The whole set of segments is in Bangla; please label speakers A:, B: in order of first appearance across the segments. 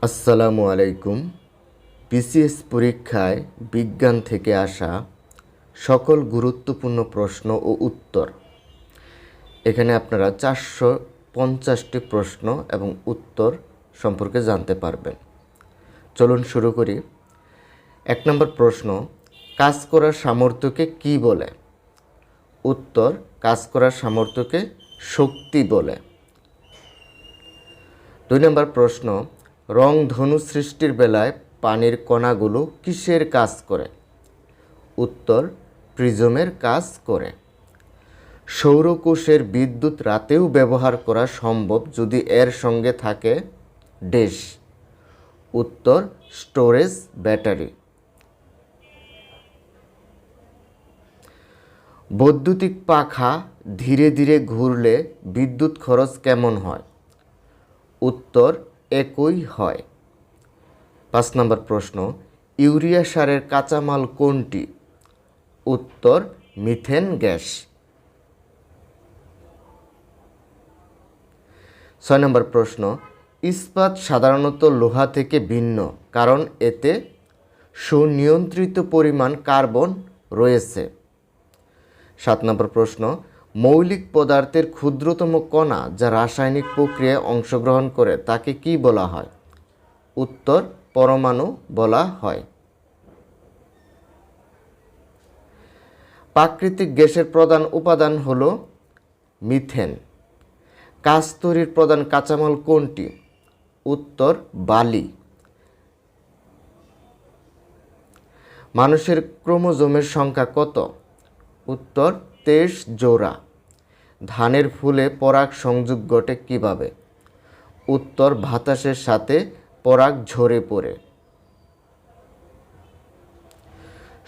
A: আসসালামু আলাইকুম। বিসিএস পরীক্ষায় বিজ্ঞান থেকে আসা সকল গুরুত্বপূর্ণ প্রশ্ন ও উত্তর, এখানে আপনারা 450টি প্রশ্ন এবং উত্তর সম্পর্কে জানতে পারবেন। চলুন শুরু করি। 1 নম্বর প্রশ্ন, কাজ করার সামর্থ্যকে কি বলে? উত্তর, কাজ করার সামর্থ্যকে শক্তি বলে। 2 নম্বর প্রশ্ন, রংধনু সৃষ্টির বেলায় পানির কণাগুলো কিসের কাজ করে? উত্তর, প্রিজমের কাজ করে। সৌরকোষের বিদ্যুৎ রাতেও ব্যবহার করা সম্ভব যদি এর সঙ্গে থাকে ড্যাশ। উত্তর, স্টোরেজ ব্যাটারি। বৈদ্যুতিক পাখা ধীরে ধীরে ঘুরলে বিদ্যুৎ খরচ কেমন হয়? উত্তর, একই হয়। 5 নম্বর প্রশ্ন, ইউরিয়া সারের কাঁচামাল কোনটি? উত্তর, মিথেন গ্যাস। 6 নম্বর প্রশ্ন, ইস্পাত সাধারণত লোহা থেকে ভিন্ন কারণ এতে সুনিয়ন্ত্রিত পরিমাণ কার্বন রয়েছে। 7 নম্বর প্রশ্ন, মৌলিক পদার্থের ক্ষুদ্রতম কণা যা রাসায়নিক প্রক্রিয়ায় অংশগ্রহণ করে তাকে কি বলা হয়? উত্তর, পরমাণু বলা হয়। প্রাকৃতিক গ্যাসের প্রধান উপাদান হল মিথেন। কাঁচ তৈরির প্রধান কাঁচামাল কোনটি? উত্তর, বালি। মানুষের ক্রোমোজোমের সংখ্যা কত? উত্তর, 23 জোড়া। ধানের ফুলে পরাগ সংযোগ ঘটে কিভাবে? উত্তর, বাতাসের সাথে পরাগ ঝরে পড়ে।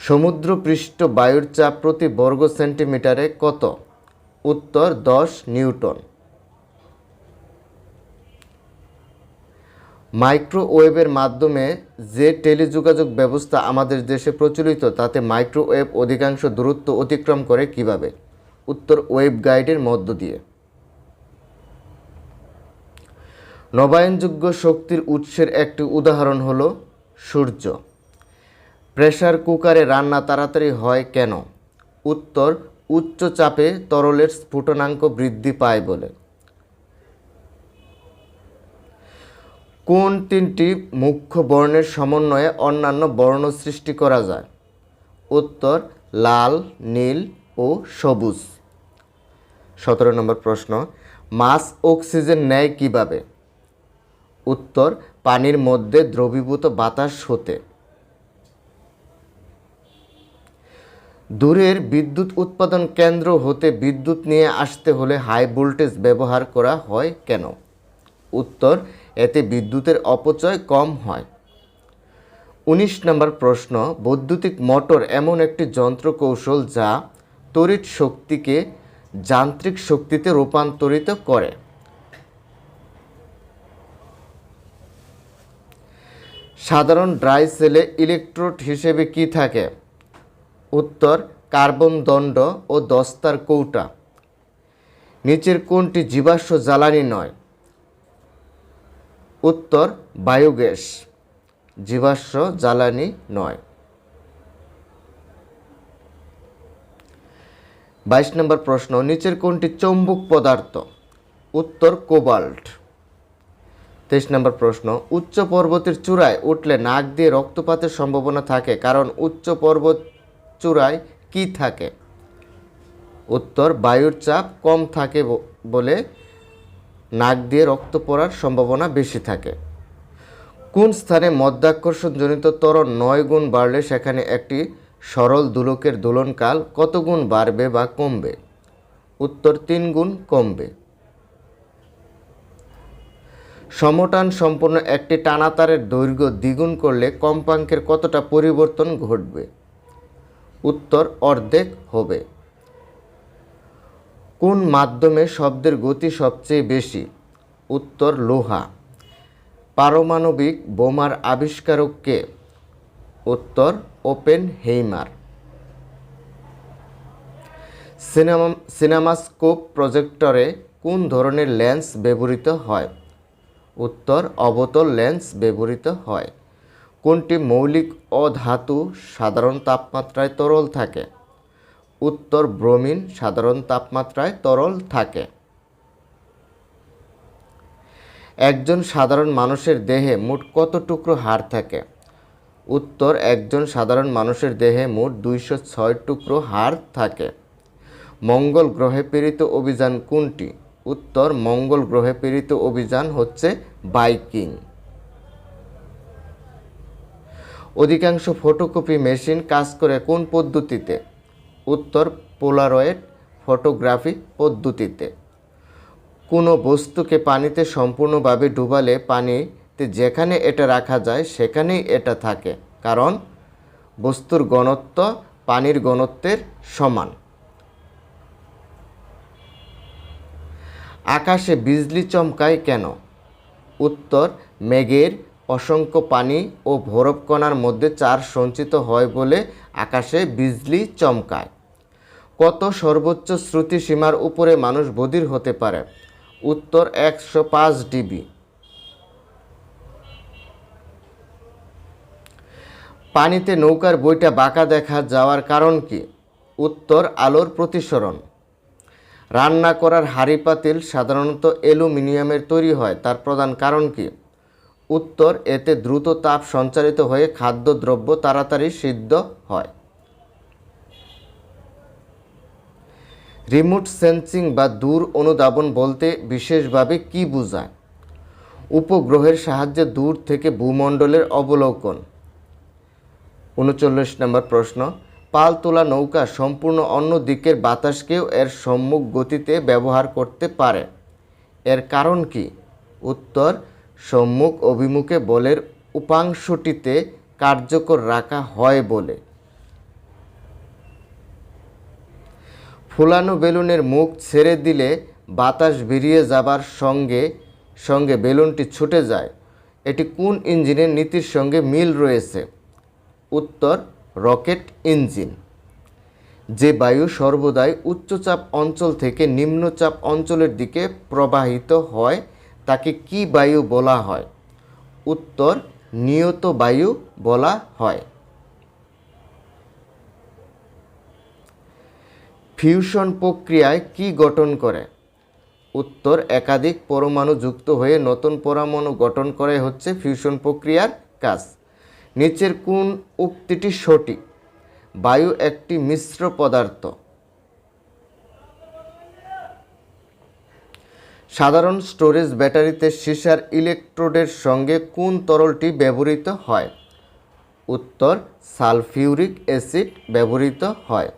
A: সমুদ্রপৃষ্ঠ বায়ুর চাপ প্রতি বর্গ সেন্টিমিটারে কত? উত্তর, 10 নিউটন। মাইক্রোওয়েভের মাধ্যমে যে টেলিযোগাযোগ ব্যবস্থা আমাদের দেশে প্রচলিত তাতে মাইক্রোওয়েভ অধিকাংশ দূরত্ব অতিক্রম করে কিভাবে? উত্তর, ওয়েভ গাইডের মধ্য দিয়ে। নবায়নযোগ্য শক্তির উৎসের একটি উদাহরণ হলো সূর্য। প্রেসার কুকারে রান্না তাড়াতাড়ি হয় কেন? উত্তর, উচ্চ চাপে তরলের স্ফুটনাঙ্ক বৃদ্ধি পায় বলে। কোন তিনটি মুখ্য বর্ণের সমন্বয়ে অন্যান্য বর্ণ সৃষ্টি করা যায়? উত্তর, লাল, নীল ও সবুজ। 17 নম্বর প্রশ্ন, মাছ অক্সিজেন নেয় কিভাবে? উত্তর, পানির মধ্যে দ্রবীভূত বাতাস হতে। দূরের বিদ্যুৎ উৎপাদন কেন্দ্র হতে বিদ্যুৎ নিয়ে আসতে হলে হাই ভোল্টেজ ব্যবহার করা হয় কেন? উত্তর, এতে বিদ্যুতের অপচয় কম হয়। 19 নম্বর প্রশ্ন, বৈদ্যুতিক মোটর এমন একটি যন্ত্র কৌশল যা তড়িৎ শক্তিকে যান্ত্রিক শক্তিতে রূপান্তরিত করে। সাধারণ ড্রাই সেলে ইলেকট্রোড হিসেবে কি থাকে? উত্তর, কার্বন দণ্ড ও দস্তার কৌটা। নিচের কোনটি জীবাশ্ম জ্বালানি নয়? উত্তর, বায়োগ্যাস জীবাশ্ম জ্বালানি নয়। 22 নম্বর প্রশ্ন, নিচের কোনটি চৌম্বক পদার্থ? উত্তর, কোবাল্ট। 23 নম্বর প্রশ্ন, উচ্চ পর্বতের চূড়ায় উঠলে নাক দিয়ে রক্তপাতের সম্ভাবনা থাকে কারণ উচ্চ পর্বত চূড়ায় কি থাকে? উত্তর, বায়ুর চাপ কম থাকে বলে নাক দিয়ে রক্ত পড়ার সম্ভাবনা বেশি থাকে। কোন স্থানে মধ্যাকর্ষণজনিত ত্বরণ 9 গুণ বাড়লে সেখানে একটি সরল দোলকের দোলনকাল কত গুণ বাড়বে বা কমবে? উত্তর, 3 গুণ কমবে। সমটান সম্পন্ন একটি টানা তারের দৈর্ঘ্য দ্বিগুণ করলে কম্পাঙ্কের কতটা পরিবর্তন ঘটবে? উত্তর, অর্ধেক হবে। কোন মাধ্যমে শব্দের গতি সবচেয়ে বেশি? উত্তর, লোহা। পারমাণবিক বোমার আবিষ্কারক কে? উত্তর, ওপেনহেইমার। সিনেমাস্কোপ প্রজেক্টরে কোন ধরনের লেন্স ব্যবহৃত হয়? উত্তর অবতল লেন্স ব্যবহৃত হয়। কোনটি মৌলিক অধাতু সাধারণ তাপমাত্রায় তরল থাকে? উত্তর ব্রোমিন সাধারণ তাপমাত্রায় তরল থাকে। একজন সাধারণ মানুষের দেহে মোট কত টুকরো হাড় থাকে? উত্তর একজন সাধারণ মানুষের দেহে মোট 206 টুকরো হাড় থাকে। মঙ্গল গ্রহে প্রেরিত অভিযান কোনটি? উত্তর মঙ্গল গ্রহে প্রেরিত অভিযান হচ্ছে ভাইকিং। অধিকাংশ ফটোকপি মেশিন কাজ করে কোন পদ্ধতিতে? উত্তর পোলারয়েড ফটোগ্রাফি পদ্ধতিতে। কোনো বস্তুকে পানিতে সম্পূর্ণভাবে ডুবালে পানিতে যেখানে এটা রাখা যায় সেখানেই এটা থাকে, কারণ বস্তুর ঘনত্ব পানির ঘনত্বের সমান। আকাশে বিজলি চমকায় কেন? উত্তর মেঘের অসংখ্য পানি ও বরফকণার মধ্যে চার্জ সঞ্চিত হয় বলে আকাশে বিজলি চমকায়। কত সর্বোচ্চ শ্রুতিসীমার উপরে মানুষ বধির হতে পারে? উত্তর 105 ডিবি। পানিতে নৌকার বইটা বাঁকা দেখা যাওয়ার কারণ কি? উত্তর আলোর প্রতিসরণ। রান্না করার হাঁড়ি পাতিল সাধারণত অ্যালুমিনিয়ামের তৈরি হয়, তার প্রধান কারণ কি? উত্তর এতে দ্রুত তাপ সঞ্চারিত হয়ে খাদ্যদ্রব্য তাড়াতাড়ি সিদ্ধ হয়। রিমোট সেন্সিং বা দূর অনুধাবন বলতে বিশেষভাবে কি বোঝায়? উপগ্রহের সাহায্যে দূর থেকে ভূমণ্ডলের অবলোকন। 39 নম্বর প্রশ্ন, পাল তোলা নৌকা সম্পূর্ণ অন্য দিকের বাতাসকেও এর সম্মুখ গতিতে ব্যবহার করতে পারে, এর কারণ কি? উত্তর সম্মুখ অভিমুখে বলের উপাংশটিতে কার্যকর রাখা হয় বলে। ফুলানো বেলুনের মুখ ছেড়ে দিলে বাতাস বেরিয়ে যাবার সঙ্গে সঙ্গে বেলুনটি ছুটে যায়, এটি কোন ইঞ্জিনের নীতির সঙ্গে মিল রয়েছে? উত্তর রকেট ইঞ্জিন। যে বায়ু সর্বদাই উচ্চচাপ অঞ্চল থেকে নিম্নচাপ অঞ্চলের দিকে প্রবাহিত হয় তাকে কি বায়ু বলা হয়? উত্তর নিয়ত বায়ু বলা হয়। ফিউশন প্রক্রিয়ায় কি গঠন করে? উত্তর একাধিক পরমাণু যুক্ত হয়ে নতুন পরমাণু গঠন করাই হচ্ছে ফিউশন প্রক্রিয়ার কাজ। নিচের কোন উক্তিটি সঠিক? বায়ু একটি মিশ্র পদার্থ। সাধারণ স্টোরেজ ব্যাটারিতে সীসার ইলেকট্রোডের সঙ্গে কোন তরলটি ব্যবহৃত হয়? উত্তর সালফিউরিক অ্যাসিড ব্যবহৃত হয়।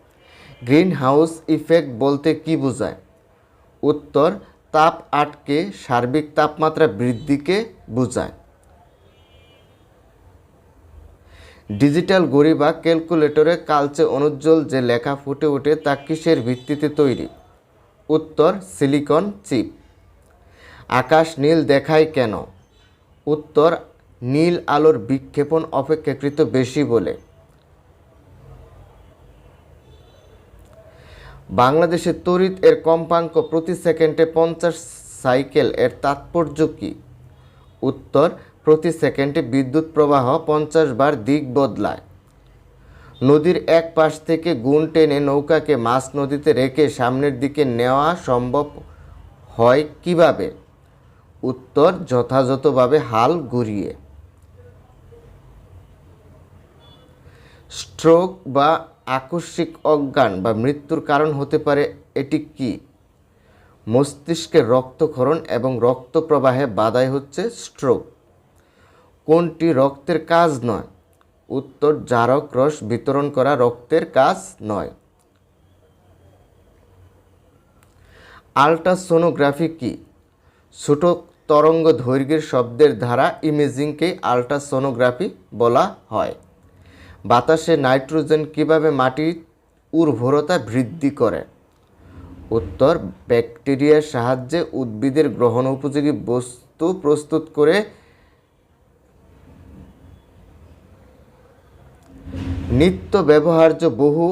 A: গ্রিন হাউস ইফেক্ট বলতে কি বোঝায়? উত্তর তাপ আটকে সার্বিক তাপমাত্রা বৃদ্ধিকে বোঝায়। ডিজিটাল ঘড়ি বা ক্যালকুলেটরে কালচে অনুজ্জ্বল যে লেখা ফুটে ওঠে তা কিসের ভিত্তিতে তৈরি? উত্তর সিলিকন চিপ। আকাশ নীল দেখায় কেন? উত্তর নীল আলোর বিক্ষেপণ অপেক্ষাকৃত বেশি বলে। বাংলাদেশে তড়িৎ এর কম্পাঙ্ক প্রতি সেকেন্ডে 50 সাইকেল, এর তাৎপর্য কী? উত্তর প্রতি সেকেন্ডে বিদ্যুৎ প্রবাহ 50 বার দিক বদলায়। নদীর এক পাশ থেকে গুণ টেনে নৌকাকে মাঝ নদীতে রেখে সামনের দিকে নেওয়া সম্ভব হয় কিভাবে? উত্তর যথাযথভাবে হাল ঘুরিয়ে। স্ট্রোক বা আকস্মিক অজ্ঞান বা মৃত্যুর কারণ হতে পারে, এটি কি? মস্তিষ্কের রক্তক্ষরণ এবং রক্ত প্রবাহে বাধাই হচ্ছে স্ট্রোক। কোনটি রক্তের কাজ নয়? উত্তর জারক রস বিতরণ করা রক্তের কাজ নয়। আল্ট্রাসোনোগ্রাফি কি? ছোট তরঙ্গ দৈর্ঘ্যের শব্দের ধারা ইমেজিংকে আল্ট্রাসোনোগ্রাফি বলা হয়। বাতাসে নাইট্রোজেন কিভাবে মাটির উর্বরতা বৃদ্ধি করে? উত্তর ব্যাকটেরিয়ার সাহায্যে উদ্ভিদের গ্রহণ উপযোগী বস্তু প্রস্তুত করে। নিত্য ব্যবহার্য বহু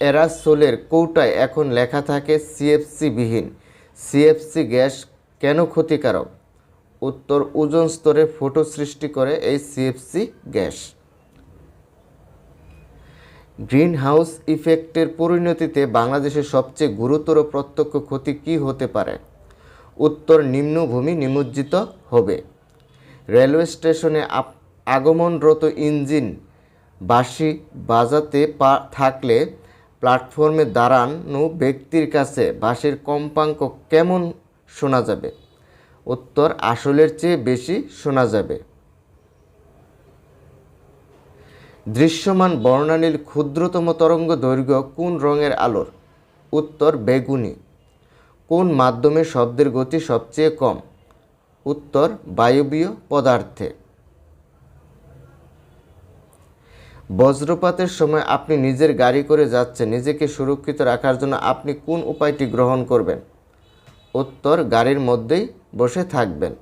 A: এরাসোলের কৌটায় এখন লেখা থাকে সিএফসি বিহীন। সিএফসি গ্যাস কেন ক্ষতিকারক? উত্তর ওজোন স্তরে ফুটো সৃষ্টি করে এই সিএফসি গ্যাস। গ্রিন হাউস ইফেক্টের পরিণতিতে বাংলাদেশের সবচেয়ে গুরুতর প্রত্যক্ষ ক্ষতি কী হতে পারে? উত্তর নিম্নভূমি নিমজ্জিত হবে। রেলওয়ে স্টেশনে আগমনরত ইঞ্জিন বাঁশি বাজাতে থাকলে প্ল্যাটফর্মে দাঁড়ানো ব্যক্তির কাছে বাঁশির কম্পাঙ্ক কেমন শোনা যাবে? উত্তর আসলের চেয়ে বেশি শোনা যাবে। দৃশ্যমান বর্ণালীর ক্ষুদ্রতম তরঙ্গ দৈর্ঘ্য কোন রঙের আলোর? উত্তর বেগুনি। কোন মাধ্যমে শব্দের গতি সবচেয়ে কম? উত্তর বায়বীয় পদার্থে। বজ্রপাতের সময় আপনি নিজের গাড়ি করে যাচ্ছেন, নিজেকে সুরক্ষিত রাখার জন্য আপনি কোন উপায়টি গ্রহণ করবেন? উত্তর গাড়ির মধ্যেই বসে থাকবেন।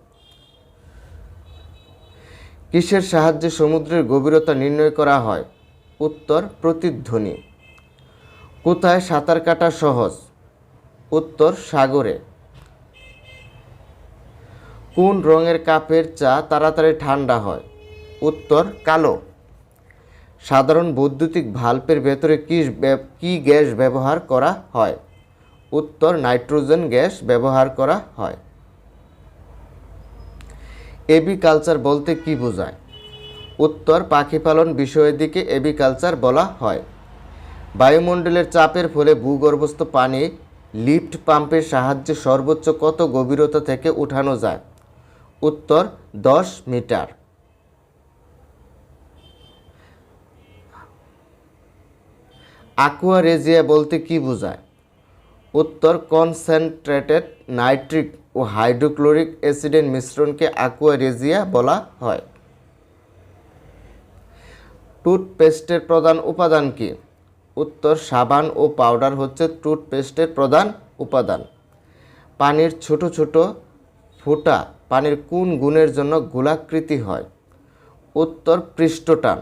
A: কিসের সাহায্যে সমুদ্রের গভীরতা নির্ণয় করা হয়? উত্তর প্রতিধ্বনি। কোথায় সাঁতার কাটা সহজ? উত্তর সাগরে। কোন রঙের কাপের চা তাড়াতাড়ি ঠান্ডা হয়? উত্তর কালো। সাধারণ বৈদ্যুতিক ভাল্বের ভেতরে কি গ্যাস ব্যবহার করা হয়? উত্তর নাইট্রোজেন গ্যাস ব্যবহার করা হয়। এবিকালচার বলতে কি বোঝায়? উত্তর পাখি পালন বিষয়াদিকে এবিকালচার বলা হয়। বায়ুমণ্ডলের চাপের ফলে ভূগর্ভস্থ পানি লিফট পাম্পের সাহায্যে সর্বোচ্চ কত গভীরতা থেকে উঠানো যায়? উত্তর 10 মিটার। অ্যাকুয়ারেজিয়া বলতে কি বোঝায়? উত্তর কনসেন্ট্রেটেড নাইট্রিক ও হাইড্রোক্লোরিক অ্যাসিডের মিশ্রণকে অ্যাকুয়ারেজিয়া বলা হয়। টুথপেস্টের প্রধান উপাদান কি? উত্তর সাবান ও পাউডার হচ্ছে টুথপেস্টের প্রধান উপাদান। পানির ছোট ছোট ফোঁটা পানির কোন গুণের জন্য গোলাকৃতি হয়? উত্তর পৃষ্ঠটান।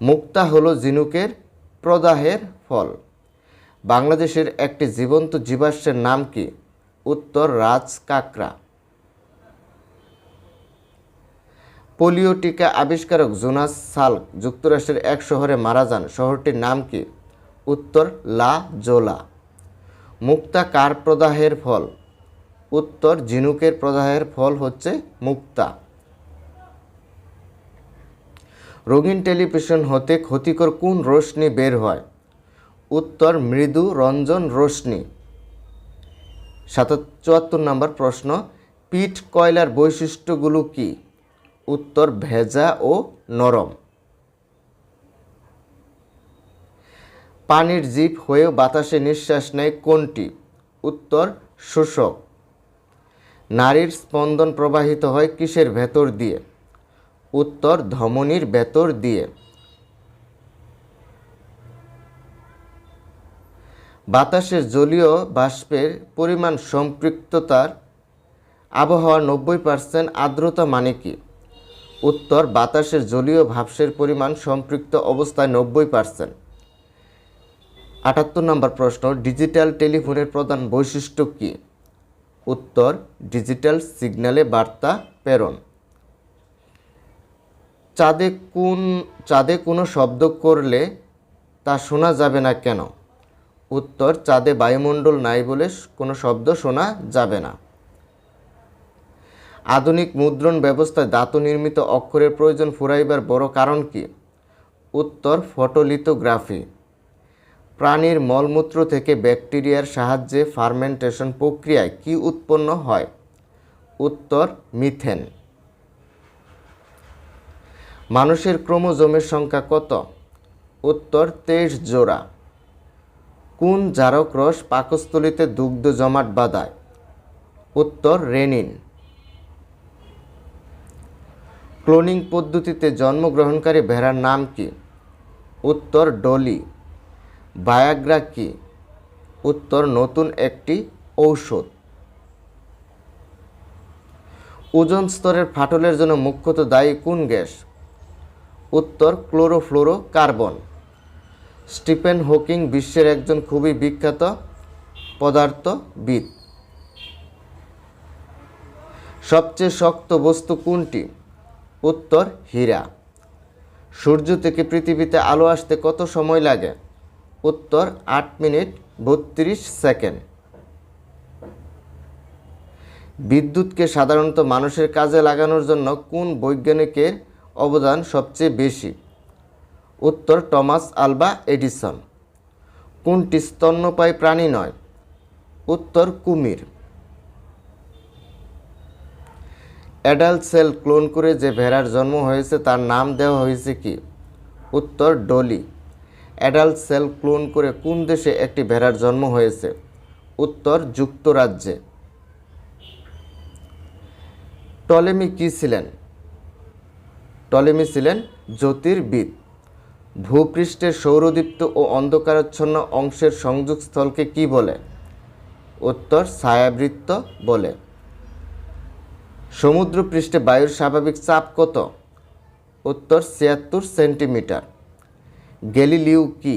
A: মুক্তা হলো ঝিনুকের প্রদাহের ফল। বাংলাদেশের একটি জীবন্ত জীবাশ্মের নাম কি? উত্তর রাজ কাঁকড়া। পোলিও টিকা আবিষ্কারক জোনাস সাল্ক যুক্তরাষ্ট্রের এক শহরে মারা যান, শহরটির নাম কি? উত্তর লা জোলা। মুক্তা কার প্রদাহের ফল? উত্তর ঝিনুকের প্রদাহের ফল হচ্ছে মুক্তা। রঙিন টেলিভিশন হতে ক্ষতিকর কোন রশ্মি বের হয়? উত্তর মৃদু রঞ্জন রশ্মি। 74 নম্বর প্রশ্ন, পিট কয়লার বৈশিষ্ট্যগুলো কি? উত্তর ভেজা ও নরম। পানির জীব হয়েও বাতাসে নিঃশ্বাস নেয় কোনটি? উত্তর শোষক। নারীর স্পন্দন প্রবাহিত হয় কিসের ভেতর দিয়ে? উত্তর ধমনীর ভেতর দিয়ে। বাতাসের জলীয় বাষ্পের পরিমাণ সম্পৃক্ততার আবহাওয়ার 90% আর্দ্রতা মানে কি? উত্তর বাতাসের জলীয় ভাষ্পের পরিমাণ সম্পৃক্ত অবস্থায় 90%। 78 নম্বর প্রশ্ন, ডিজিটাল টেলিফোনের প্রধান বৈশিষ্ট্য কি? উত্তর ডিজিটাল সিগন্যালে বার্তা প্রেরণ। চাঁদে কোনো শব্দ করলে তা শোনা যাবে না কেন? উত্তর চাঁদে বায়ুমণ্ডল নাই বলে কোনো শব্দ শোনা যাবে না। আধুনিক মুদ্রণ ব্যবস্থায় ধাতু নির্মিত অক্ষরের প্রয়োজন ফুরাইবার বড় কারণ কি? উত্তর ফটোলিথোগ্রাফি। প্রাণীর মলমূত্র থেকে ব্যাকটেরিয়ার সাহায্যে ফার্মেন্টেশন প্রক্রিয়ায় কি উৎপন্ন হয়? উত্তর মিথেন। মানুষের ক্রোমোজোমের সংখ্যা কত? উত্তর 23 জোড়া। কোন জারক রস পাকস্থলীতে দুগ্ধ জমাট বাঁধায়? উত্তর রেনিন। ক্লোনিং পদ্ধতিতে জন্মগ্রহণকারী ভেড়ার নাম কি? উত্তর ডলি। ভায়াগ্রা কি? উত্তর নতুন একটি ঔষধ। ওজোন স্তরের ফাটলের জন্য মুখ্যত দায়ী কোন গ্যাস? উত্তর ক্লোরোফ্লোরোকার্বন। স্টিফেন হকিং বিশ্বের একজন খুবই বিখ্যাত পদার্থবিদ। সবচেয়ে শক্ত বস্তু কোনটি? উত্তর হীরা। সূর্য থেকে পৃথিবীতে আলো আসতে কত সময় লাগে? উত্তর 8 মিনিট 32 সেকেন্ড। বিদ্যুৎকে সাধারণত মানুষের কাজে লাগানোর জন্য কোন বৈজ্ঞানিকের অবদান সবচেয়ে বেশি? উত্তর টমাস আলভা এডিসন। কোনটি স্তন্যপায়ী প্রাণী নয়? উত্তর কুমির। অ্যাডাল্ট সেল ক্লোন করে যে ভেড়ার জন্ম হয়েছে তার নাম দেওয়া হয়েছে কি? উত্তর ডলি। অ্যাডাল্ট সেল ক্লোন করে কোন দেশে একটি ভেড়ার জন্ম হয়েছে? উত্তর যুক্তরাজ্যে। টলেমি কি ছিলেন? টলেমি ছিলেন জ্যোতির্বিদ। ভূপৃষ্ঠের সৌরদীপ্ত ও অন্ধকারাচ্ছন্ন অংশের সংযোগস্থলকে কি বলে? উত্তর ছায়াবৃত্ত বলে। সমুদ্রপৃষ্ঠে বায়ুর স্বাভাবিক চাপ কত? উত্তর 76 সেন্টিমিটার। গ্যালিলিও কি?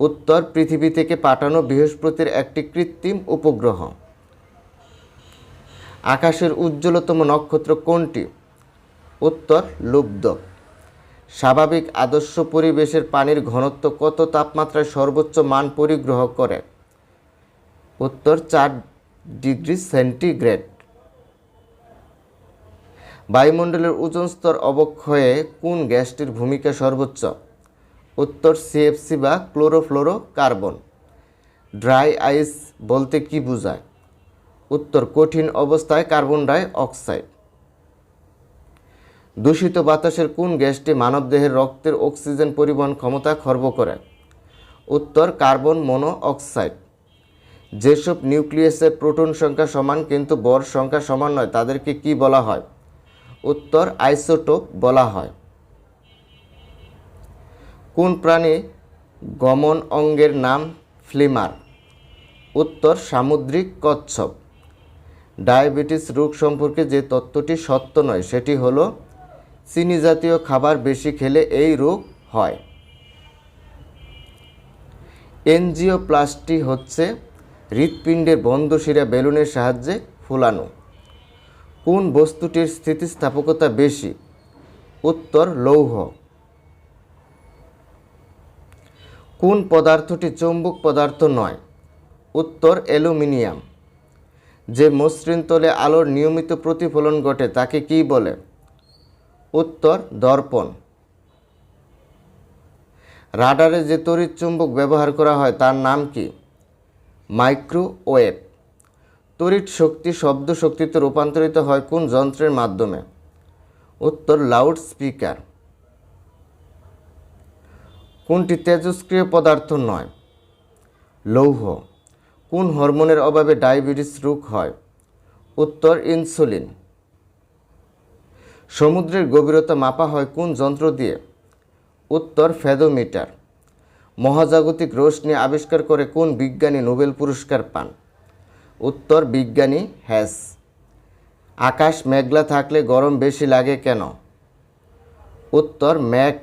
A: উত্তর পৃথিবী থেকে পাঠানো বৃহস্পতির একটি কৃত্রিম উপগ্রহ। আকাশের উজ্জ্বলতম নক্ষত্র কোনটি? উত্তর লুব্ধ। স্বাভাবিক আদর্শ পরিবেশের পানির ঘনত্ব কত তাপমাত্রায় সর্বোচ্চ মান পরিগ্রহ করে? উত্তর 4 ডিগ্রি সেন্টিগ্রেড। বায়ুমণ্ডলের ওজোন স্তর অবক্ষয়ে কোন গ্যাসটির ভূমিকা সর্বোচ্চ? উত্তর সিএফসি বা ক্লোরোফ্লোরোকার্বন। ড্রাই আইস বলতে কি বোঝায়? উত্তর কঠিন অবস্থায় কার্বন ডাই অক্সাইড। দূষিত বাতাসের কোন গ্যাসটি মানবদেহের রক্তের অক্সিজেন পরিবহন ক্ষমতা খর্ব করে? উত্তর কার্বন মনো অক্সাইড। যেসব নিউক্লিয়াসের প্রোটন সংখ্যা সমান কিন্তু বর সংখ্যা সমান নয় তাদেরকে কি বলা হয়? উত্তর আইসোটোপ বলা হয়। কোন প্রাণী গমন অঙ্গের নাম ফ্লিমার? উত্তর সামুদ্রিক কচ্ছপ। ডায়াবেটিস রোগ সম্পর্কে যে তত্ত্বটি সত্য নয় সেটি হলো চিনি জাতীয় খাবার বেশি খেলে এই রোগ হয়। এনজিওপ্লাস্টি হচ্ছে হৃৎপিণ্ডের বন্ধ শিরা বেলুনের সাহায্যে ফোলানো। কোন বস্তুটির স্থিতিস্থাপকতা বেশি? উত্তর লৌহ। কোন পদার্থটি চৌম্বক পদার্থ নয়? উত্তর অ্যালুমিনিয়াম। যে মসৃণ তলে আলোর নিয়মিত প্রতিফলন ঘটে তাকে কি বলে? উত্তর দর্পণ। রাডারে যে তড়িৎ চুম্বক ব্যবহার করা হয় তার নাম কি? মাইক্রোওয়েভ। তড়িৎ শক্তি শব্দ শক্তিতে রূপান্তরিত হয় কোন যন্ত্রের মাধ্যমে? উত্তর লাউড স্পিকার। কোনটি তেজস্ক্রিয় পদার্থ নয়? লৌহ। কোন হরমোনের অভাবে ডায়াবেটিস রোগ হয়? উত্তর ইনসুলিন। সমুদ্রের গভীরতা মাপা হয় কোন যন্ত্র দিয়ে? উত্তর ফেদোমিটার। মহাজাগতিক রশ্মি আবিষ্কার করে কোন বিজ্ঞানী নোবেল পুরস্কার পান? উত্তর বিজ্ঞানী হ্যাস। আকাশ মেঘলা থাকলে গরম বেশি লাগে কেন? উত্তর মেঘ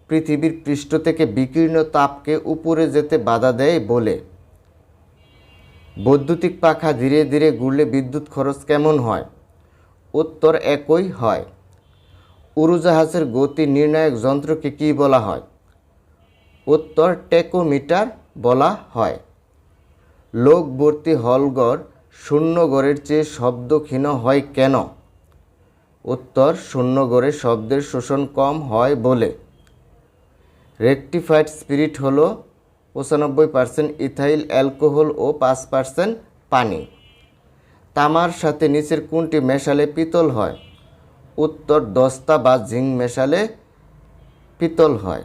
A: পৃথিবীর পৃষ্ঠ থেকে বিকীর্ণ তাপকে উপরে যেতে বাধা দেয় বলে। বৈদ্যুতিক পাখা ধীরে ধীরে ঘুরলে বিদ্যুৎ খরচ কেমন হয়? উত্তর একই হয়। উড়োজাহাজের গতি নির্ণায়ক যন্ত্রকে কী বলা হয়? উত্তর টেকোমিটার বলা হয়। লোকভর্তি হলঘর শূন্য ঘরের চেয়ে শব্দ ক্ষীণ হয় কেন? উত্তর শূন্য ঘরে শব্দের শোষণ কম হয় বলে। রেকটিফাইড স্পিরিট হলো 95% ইথাইল অ্যালকোহল ও 5% পানি। তামার সাথে নিচের কোনটি মেশালে পিতল হয়? উত্তর দস্তা বা জিঙ্ক মেশালে পিতল হয়।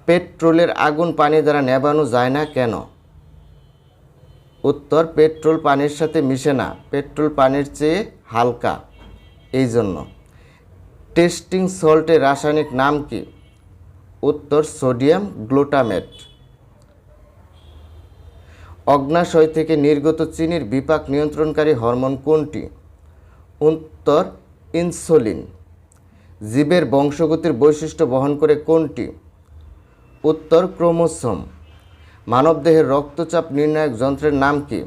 A: পেট্রোলের আগুন পানি দ্বারা নেভানো যায় না কেন? উত্তর পেট্রোল পানির সাথে মিশে না, পেট্রোল পানির চেয়ে হালকা এই জন্য। টেস্টিং সল্টের রাসায়নিক নাম কি? উত্তর সোডিয়াম গ্লুটামেট। অগ্ন্যাশয় থেকে নির্গত চিনির বিপাক নিয়ন্ত্রণকারী হরমোন কোনটি? উত্তর ইনসুলিন। জীবের বংশগতির বৈশিষ্ট্য বহন করে কোনটি? উত্তর ক্রোমোসোম। মানবদেহের রক্তচাপ নির্ণায়ক যন্ত্রের নাম কি?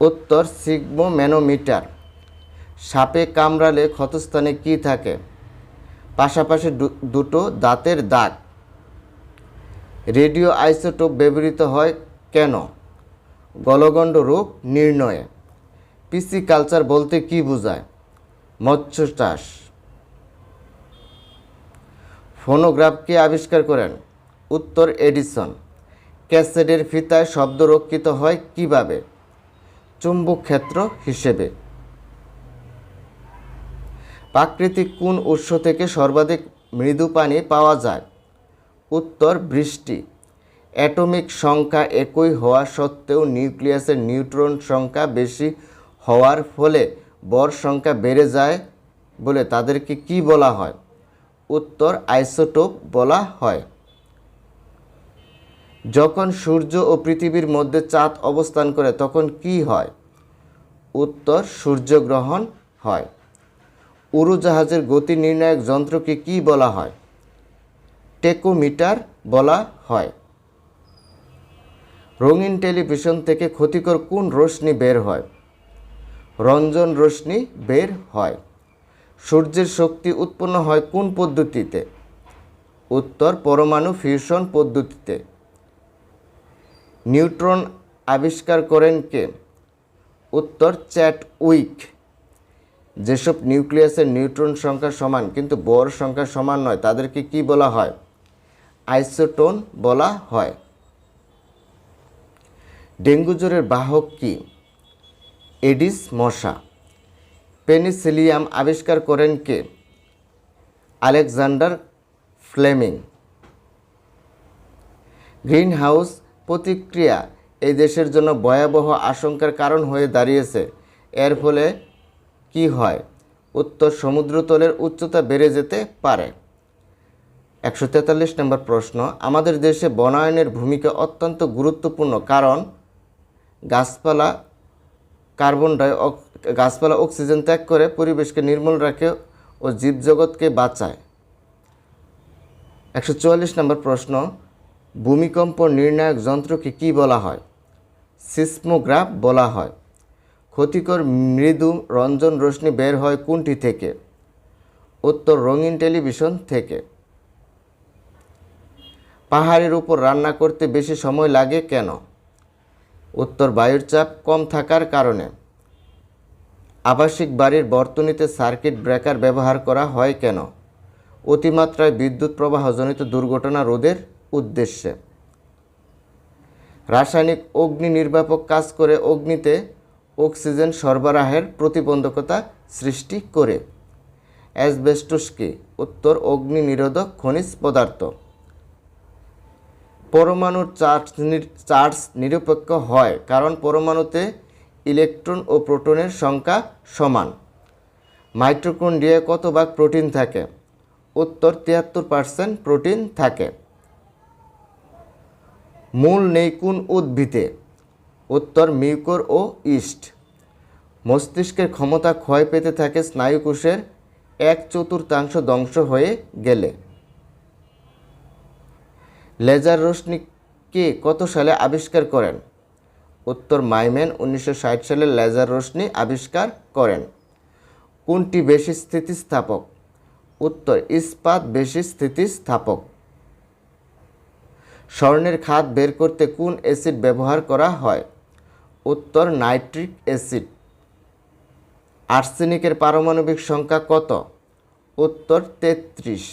A: উত্তর সিগমোম্যানোমিটার। সাপে কামড়ালে ক্ষতস্থানে কি থাকে? পাশাপাশি দুটো দাঁতের দাগ। রেডিও আইসোটোপ ব্যবহৃত হয় কেন? গলগণ্ড রোগ নির্ণয়ে। পিসি কালচার বলতে কি বোঝায়? মৎস্য চাষ। ফোনোগ্রাফ কে আবিষ্কার করেন? উত্তর এডিসন। ক্যাসেটের ফিতায় শব্দ রক্ষিত হয় কিভাবে? চুম্বক ক্ষেত্র হিসেবে। প্রাকৃতিক কোন উৎস থেকে সর্বাধিক মৃদু পানি পাওয়া যায়? উত্তর বৃষ্টি। অ্যাটমিক সংখ্যা একই হওয়া সত্ত্বেও নিউক্লিয়াসের নিউট্রন সংখ্যা বেশি হওয়ার ফলে ভর সংখ্যা বেড়ে যায় বলে তাদেরকে কি বলা হয়? উত্তর আইসোটোপ বলা হয়। যখন সূর্য ও পৃথিবীর মধ্যে চাঁদ অবস্থান করে তখন কি হয়? উত্তর সূর্যগ্রহণ হয়। উড়োজাহাজের গতি নির্ণায়ক যন্ত্রকে কি বলা হয়? টেকোমিটার বলা হয়। রঙিন টেলিভিশন থেকে ক্ষতিকর কোন রশ্মি বের হয়? রঞ্জন রশ্মি বের হয়। সূর্যের শক্তি উৎপন্ন হয় কোন পদ্ধতিতে? উত্তর পরমাণু ফিউশন পদ্ধতিতে। নিউট্রন আবিষ্কার করেন কে? উত্তর চ্যাডউইক। যেসব নিউক্লিয়াসের নিউট্রন সংখ্যা সমান কিন্তু বর সংখ্যা সমান নয় তাদেরকে কি বলা হয়? আইসোটোন বলা হয়। ডেঙ্গু জ্বরের বাহক কি? এডিস মশা। পেনিসিলিয়াম আবিষ্কার করেন কে? Alexander Fleming. গ্রিনহাউস প্রতিক্রিয়া এই দেশের জন্য ভয়াবহ আশঙ্কার কারণ হয়ে দাঁড়িয়েছে। এর ফলে কি হয়? উত্তর সমুদ্রতলের উচ্চতা বেড়ে যেতে পারে। 143 নম্বর প্রশ্ন, আমাদের দেশে বনায়নের ভূমিকা অত্যন্ত গুরুত্বপূর্ণ কারণ গাছপালা গাছপালা অক্সিজেন ত্যাগ করে পরিবেশকে নির্মল রাখে ও জীবজগৎকে বাঁচায়। 144 নম্বর প্রশ্ন, ভূমিকম্প নির্ণায়ক যন্ত্রকে কি বলা হয়? সিসমোগ্রাফ বলা হয়। ক্ষতিকর মৃদু রঞ্জন রশ্মি বের হয় কোনটি থেকে? উত্তর রঙিন টেলিভিশন থেকে। পাহাড়ের উপর রান্না করতে বেশি সময় লাগে কেন? উত্তর বায়ুর চাপ কম থাকার কারণে। আবাসিক বাড়ির বর্তনীতে সার্কিট ব্রেকার ব্যবহার করা হয় কেন? অতিমাত্রায় বিদ্যুৎ প্রবাহজনিত দুর্ঘটনা রোধের উদ্দেশ্যে। রাসায়নিক অগ্নি নির্বাপক কাজ করে অগ্নিতে অক্সিজেন সরবরাহের প্রতিবন্ধকতা সৃষ্টি করে। অ্যাসবেস্টস কি? উত্তর অগ্নি নিরোধক খনিজ পদার্থ। পরমাণুর চার্জ নিরপেক্ষ হয় কারণ পরমাণুতে ইলেকট্রন ও প্রোটনের সংখ্যা সমান। মাইটোকন্ড্রিয়ায় কত ভাগ প্রোটিন থাকে? উত্তর 73% প্রোটিন থাকে। মূল নেই কোন উদ্ভিদে? উত্তর মিউকর ও ইস্ট। মস্তিষ্কের ক্ষমতা ক্ষয় পেতে থাকে স্নায়ুকোষের 1/4 ধ্বংস হয়ে গেলে। লেজার রশ্মি কে কত সালে আবিষ্কার করেন? উত্তর মাইম্যান 1960 সালে লেজার রশ্মি আবিষ্কার করেন। কোনটি বেশি স্থিতিস্থাপক? উত্তর ইস্পাত বেশি স্থিতিস্থাপক। স্বর্ণের খাদ বের করতে কোন অ্যাসিড ব্যবহার করা হয়? উত্তর নাইট্রিক অ্যাসিড। আর্সেনিকের পারমাণবিক সংখ্যা কত? উত্তর 33।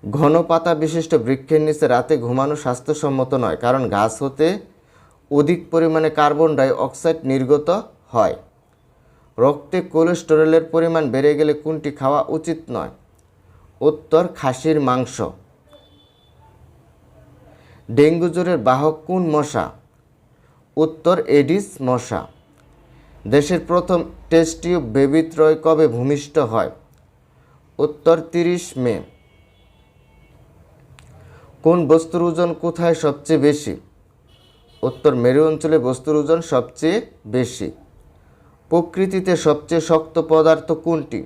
A: ঘন পাতা বিশিষ্ট বৃক্ষের নিচে রাতে ঘুমানো স্বাস্থ্যসম্মত নয় কারণ গাছ হতে অধিক পরিমাণে কার্বন ডাই অক্সাইড নির্গত হয়। রক্তে কোলেস্টেরলের পরিমাণ বেড়ে গেলে কোনটি খাওয়া উচিত নয়? উত্তর খাসির মাংস। ডেঙ্গু জ্বরের বাহক কোন মশা? উত্তর এডিস মশা। দেশের প্রথম টেস্ট টিউব বেবি ত্রয় কবে ভূমিষ্ঠ হয়? উত্তর 30 মে। কোন বস্তুর ওজন কোথায় সবচেয়ে বেশি? উত্তর মেরু অঞ্চলে বস্তুর ওজন সবচেয়ে বেশি। প্রকৃতিতে সবচেয়ে শক্ত পদার্থ কোনটি?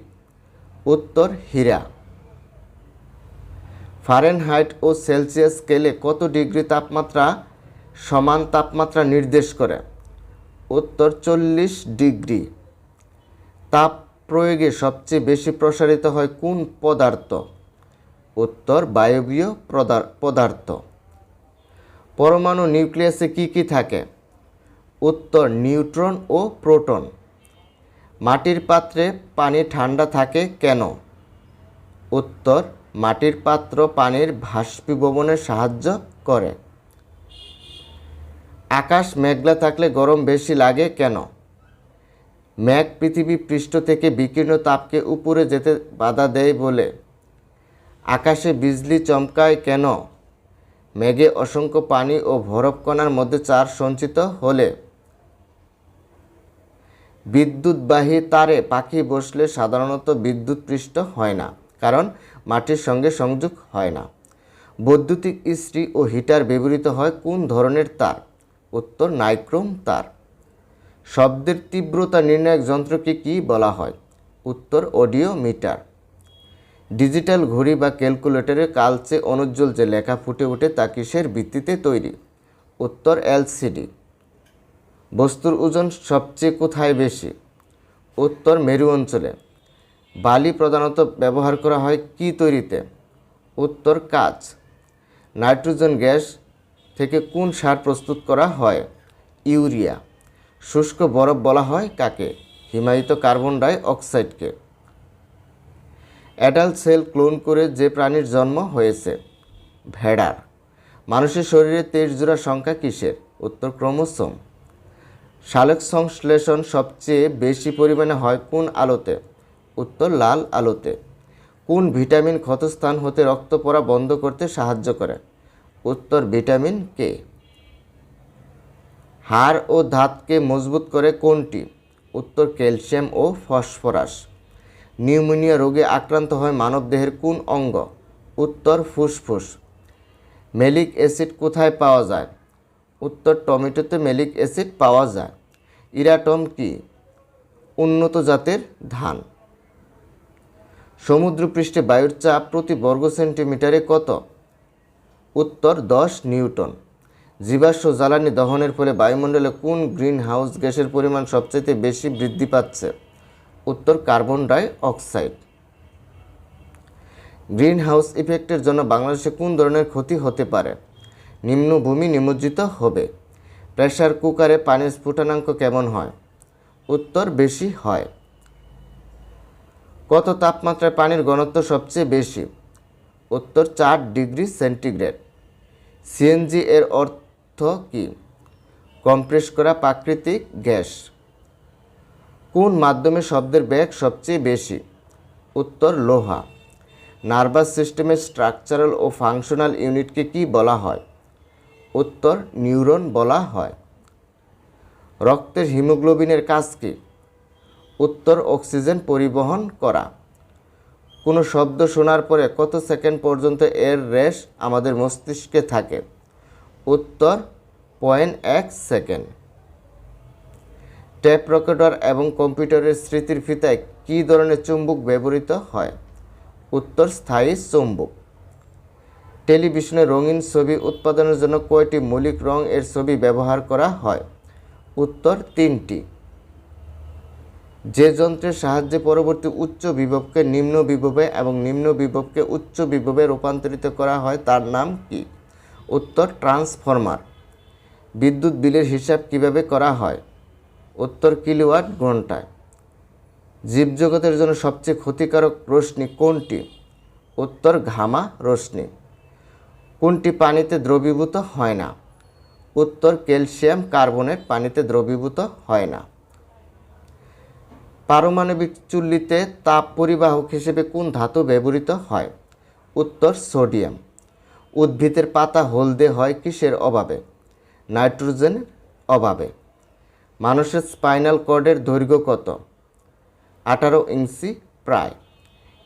A: উত্তর হীরা। ফারেনহাইট ও সেলসিয়াস স্কেলে কত ডিগ্রি তাপমাত্রা সমান তাপমাত্রা নির্দেশ করে? উত্তর 40 ডিগ্রি। তাপ প্রয়োগে সবচেয়ে বেশি প্রসারিত হয় কোন পদার্থ? উত্তর বায়বীয় পদার্থ। পরমাণু নিউক্লিয়াসে কি কি থাকে? উত্তর নিউট্রন ও প্রোটন। মাটির পাত্রে পানি ঠান্ডা থাকে কেন? উত্তর মাটির পাত্র পানির বাষ্পীভবনে সাহায্য করে। আকাশ মেঘলা থাকলে গরম বেশি লাগে কেন? মেঘ পৃথিবী পৃষ্ঠ থেকে বিকিরণ তাপকে উপরে যেতে বাধা দেয় বলে। আকাশে বিজলি চমকায় কেন? মেঘে অসংখ্য পানি ও বরফ কণার মধ্যে চার্জ সঞ্চিত হলে। বিদ্যুৎবাহী তারে পাখি বসলে সাধারণত বিদ্যুৎ পৃষ্ঠ হয় না, কারণ মাটির সঙ্গে সংযোগ হয় না। বৈদ্যুতিক ইস্ত্রি ও হিটার ব্যবহৃত হয় কোন ধরনের তার? উত্তর নাইক্রোম তার। শব্দের তীব্রতা নির্ণায়ক যন্ত্রকে কি বলা হয়? উত্তর অডিওমিটার। ডিজিটাল ঘড়ি বা ক্যালকুলেটরে কালচে অনুজ্জ্বল যে লেখা ফুটে ওঠে তা কিসের ভিত্তিতে তৈরি? উত্তর এলসিডি। বস্তুর ওজন সবচেয়ে কোথায় বেশি? উত্তর মেরু অঞ্চলে। বালি প্রধানত ব্যবহার করা হয় কি তৈরিতে? উত্তর কাঁচ। নাইট্রোজেন গ্যাস থেকে কোন সার প্রস্তুত করা হয়? ইউরিয়া। শুষ্ক বরফ বলা হয় কাকে? হিমায়িত carbon die অক্সাইডকে। Adult sell clone করে যে প্রাণীর জন্ম হয়েছে? ভেড়ার। মানুষের শরীরে 23 জোড়া সংখ্যা কিসের? উত্তর ক্রোমোসোম। সালোক সংশ্লেষণ সবচেয়ে বেশি পরিমাণে হয় কোন আলোতে? উত্তর লাল আলোতে। কোন ভিটামিন ক্ষতস্থান হতে রক্ত পড়া বন্ধ করতে সাহায্য করে? উত্তর ভিটামিন কে। হাড় ও দাঁতকে মজবুত করে কোনটি? উত্তর ক্যালসিয়াম ও ফসফরাস। নিউমোনিয়া রোগে আক্রান্ত হয় মানবদেহের কোন অঙ্গ? উত্তর ফুসফুস। ম্যালিক অ্যাসিড কোথায় পাওয়া যায়? উত্তর টমেটোতে ম্যালিক অ্যাসিড পাওয়া যায়। ইরাটম কি? উন্নত জাতের ধান। সমুদ্রপৃষ্ঠে বায়ুর চাপ প্রতি বর্গ সেন্টিমিটারে কত? উত্তর 10 নিউটন। জীবাশ্ম জ্বালানি দহনের ফলে বায়ুমণ্ডলে কোন গ্রিন হাউস গ্যাসের পরিমাণ সবচেয়ে বেশি বৃদ্ধি পাচ্ছে? উত্তর carbon die oxide. Green house ইফেক্টের জন্য বাংলাদেশে কোন ধরনের ক্ষতি হতে পারে? নিম্নভূমি নিমজ্জিত হবে। প্রেসার কুকারে পানির স্ফুটনাঙ্ক কেমন হয়? উত্তর বেশি হয়। কত তাপমাত্রায় পানির ঘনত্ব সবচেয়ে বেশি? উত্তর 4 ডিগ্রি সেন্টিগ্রেড। সিএনজি এর অর্থ কি? কম্প্রেস করা প্রাকৃতিক গ্যাস। কোন মাধ্যমে শব্দের বেগ সবচেয়ে বেশি? উত্তর লোহা। নার্ভাস সিস্টেমের স্ট্রাকচারাল ও ফাংশনাল ইউনিটকে কি বলা হয়? উত্তর নিউরন বলা হয়। রক্তের হিমোগ্লোবিনের কাজ কি? উত্তর অক্সিজেন পরিবহন করা। কোনো শব্দ শোনার পরে কত সেকেন্ড পর্যন্ত এর রেশ আমাদের মস্তিষ্কে থাকে? উত্তর 0.1 সেকেন্ড। টেপ রেকর্ডার এবং কম্পিউটারের স্মৃতির ফিতায় কী ধরনের চুম্বক ব্যবহৃত হয়? উত্তর স্থায়ী চুম্বক। টেলিভিশনে রঙিন ছবি উৎপাদনের জন্য কয়টি মৌলিক রং এর ছবি ব্যবহার করা হয়? উত্তর 3টি। যে যন্ত্রের সাহায্যে পরবর্তী উচ্চ বিভবকে নিম্ন বিভবে এবং নিম্ন বিভবকে উচ্চ বিভবে রূপান্তরিত করা হয় তার নাম কি? উত্তর ট্রান্সফরমার। বিদ্যুৎ বিলের হিসাব কিভাবে করা হয়? উত্তর কিলোওয়াট ঘন্টায়। জীবজগতের জন্য সবচেয়ে ক্ষতিকারক রশ্মি কোনটি? উত্তর গামা রশ্মি। কোনটি পানিতে দ্রবীভূত হয় না? উত্তর ক্যালসিয়াম কার্বনেট পানিতে দ্রবীভূত হয় না। পারমাণবিক চুল্লিতে তাপ পরিবাহক হিসেবে কোন ধাতু ব্যবহৃত হয়? উত্তর সোডিয়াম। উদ্ভিদের পাতা হলদে হয় কিসের অভাবে? নাইট্রোজেনের অভাবে। মানুষের স্পাইনাল কর্ডের দৈর্ঘ্য কত? 18 ইঞ্চি প্রায়।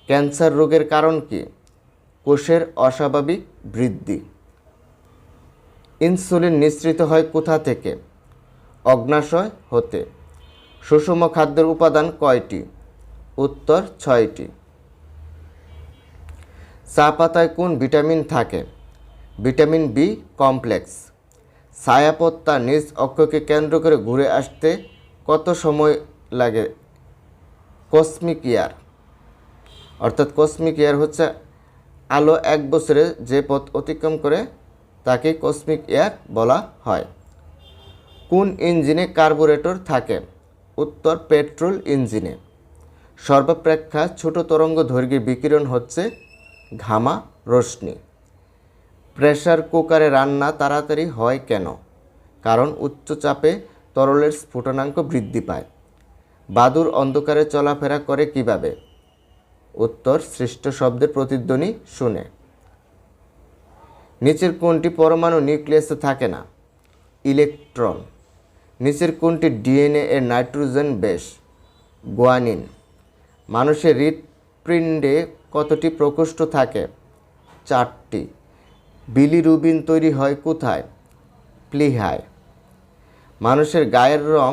A: ক্যান্সার রোগের কারণ কি? কোষের অস্বাভাবিক বৃদ্ধি। ইনসুলিন নিঃসৃত হয় কোথা থেকে? অগ্ন্যাশয় হতে। সুষম খাদ্যের উপাদান কয়টি? উত্তর 6টি। চা পাতায় কোন ভিটামিন থাকে? Vitamin B complex. ছায়াপথ তার নিজ অক্ষকে কেন্দ্র করে ঘুরে আসতে কত সময় লাগে? কসমিক ইয়ার। অর্থাৎ কসমিক ইয়ার হচ্ছে আলো 1 বছরে যে পথ অতিক্রম করে তাকে কসমিক ইয়ার বলা হয়। কোন ইঞ্জিনে কার্বোরেটর থাকে? উত্তর পেট্রোল ইঞ্জিনে। সর্বাপেক্ষা ছোট তরঙ্গ দৈর্ঘ্যের বিকিরণ হচ্ছে গামা রশ্মি। প্রেসার কুকারে রান্না তাড়াতাড়ি হয় কেন? কারণ উচ্চ চাপে তরলের স্ফুটনাঙ্ক বৃদ্ধি পায়। বাদুড় অন্ধকারে চলাফেরা করে কিভাবে? উত্তর সৃষ্ট শব্দের প্রতিধ্বনি শুনে। নিচের কোনটি পরমাণু নিউক্লিয়াসে থাকে না? ইলেকট্রন। নিচের কোনটি ডিএনএ এর নাইট্রোজেন বেস? গুয়ানিন। মানুষের হৃৎপিণ্ডে কতটি প্রকোষ্ঠ থাকে? 4টি। বিলিরুবিন তৈরি হয় কোথায়? প্লিহায়। মানুষের গায়ের রং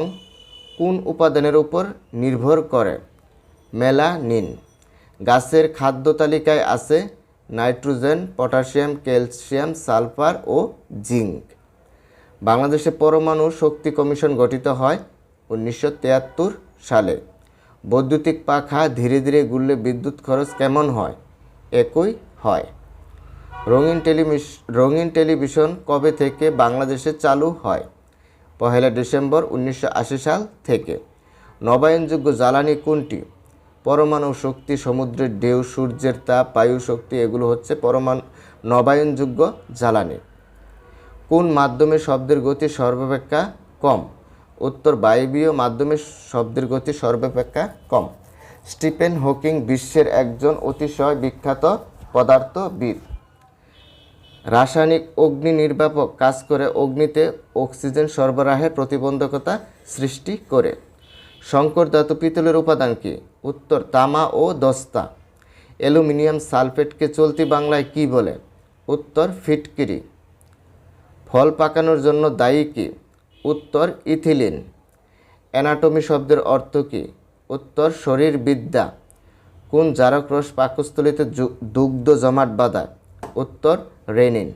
A: কোন উপাদানের উপর নির্ভর করে? মেলানিন। গাছের খাদ্য তালিকায় আছে নাইট্রোজেন, পটাশিয়াম, ক্যালসিয়াম, সালফার ও জিঙ্ক। বাংলাদেশে পরমাণু শক্তি কমিশন গঠিত হয় 1973 সালে। বৈদ্যুতিক পাখা ধীরে ধীরে ঘুরলে বিদ্যুৎ খরচ কেমন হয়? একই হয়। রঙিন টেলিভিশন কবে থেকে বাংলাদেশে চালু হয়? 1 ডিসেম্বর 1980 সাল থেকে। নবায়নযোগ্য জ্বালানি কোনটি? পরমাণু শক্তি, সমুদ্রের ঢেউ, সূর্যের তাপ, বায়ু শক্তি, এগুলো হচ্ছে নবায়নযোগ্য জ্বালানি। কোন মাধ্যমে শব্দের গতি সর্বাপেক্ষা কম? উত্তর বায়বীয় মাধ্যমে শব্দের গতি সর্বাপেক্ষা কম। স্টিফেন হকিং বিশ্বের একজন অতিশয় বিখ্যাত পদার্থবিদ। রাসায়নিক অগ্নি নির্বাপক কাজ করে অগ্নিতে অক্সিজেন সরবরাহে প্রতিবন্ধকতা সৃষ্টি করে। সংকর ধাতু পিতলের উপাদান কি? উত্তর তামা ও দস্তা। অ্যালুমিনিয়াম সালফেটকে চলতি বাংলায় কি বলে? উত্তর ফিটকিরি। ফল পাকানোর জন্য দায়ী কি? উত্তর ইথিলিন। অ্যানাটমি শব্দের অর্থ কি? উত্তর শরীরবিদ্যা। কোন জারক রস পাকস্থলীতে দুগ্ধ জমাট বাঁধায়? উত্তর রেনিন।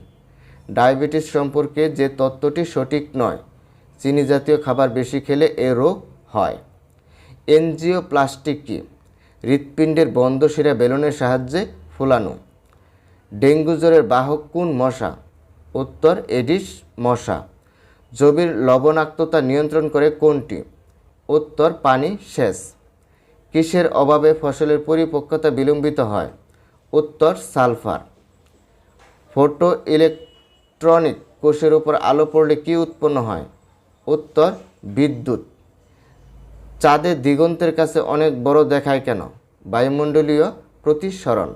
A: ডায়াবেটিস সম্পর্কে যে তত্ত্বটি সঠিক নয়? চিনি জাতীয় খাবার বেশি খেলে এ রোগ হয়। এনজিওপ্লাস্টি কি? হৃৎপিণ্ডের বন্ধ শিরা বেলুনের সাহায্যে ফোলানো। ডেঙ্গু জ্বরের বাহক কোন মশা? উত্তর এডিস মশা। জমির লবণাক্ততা নিয়ন্ত্রণ করে কোনটি? উত্তর পানি সেচ। কিসের অভাবে ফসলের পরিপক্কতা বিলম্বিত হয়? উত্তর সালফার। ফটো ইলেকট্রনিক কোষের উপর আলো পড়লে কি উৎপন্ন হয়? উত্তর বিদ্যুৎ। চাঁদের দিগন্তের কাছে অনেক বড় দেখায় কেন? বায়ুমণ্ডলীয় প্রতিসরণ।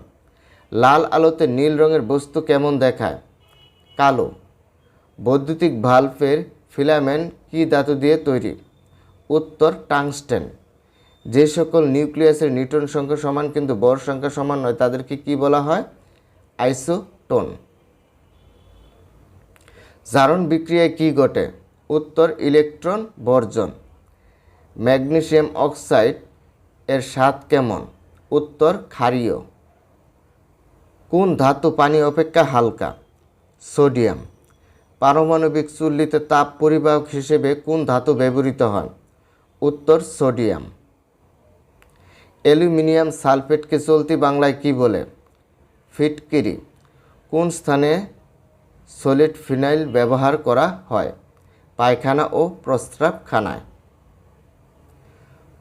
A: লাল আলোতে নীল রঙের বস্তু কেমন দেখায়? কালো। বৈদ্যুতিক ভাল্বের ফিলামেন্ট কি ধাতু দিয়ে তৈরি? উত্তর টাংস্টেন। যে সকল নিউক্লিয়াসের নিউট্রন সংখ্যা সমান কিন্তু বর সংখ্যা সমান নয় তাদেরকে কি বলা হয়? আইসোটোন। জারণ বিক্রিয়ায় কি ঘটে? উত্তর ইলেকট্রন বর্জন। ম্যাগনেসিয়াম অক্সাইড এর স্বাদ কেমন? উত্তর ক্ষারীয়। কোন ধাতু পানি অপেক্ষা হালকা? সোডিয়াম। পারমাণবিক চুল্লিতে তাপ পরিবাহক হিসেবে কোন ধাতু ব্যবহৃত হয়? উত্তর সোডিয়াম। অ্যালুমিনিয়াম সালফেটকে চলতি বাংলায় কি বলে? ফিটকিরি। কোন স্থানে সলিড ফিনাইল ব্যবহার করা হয়? পায়খানা ও প্রস্রাবখানায়।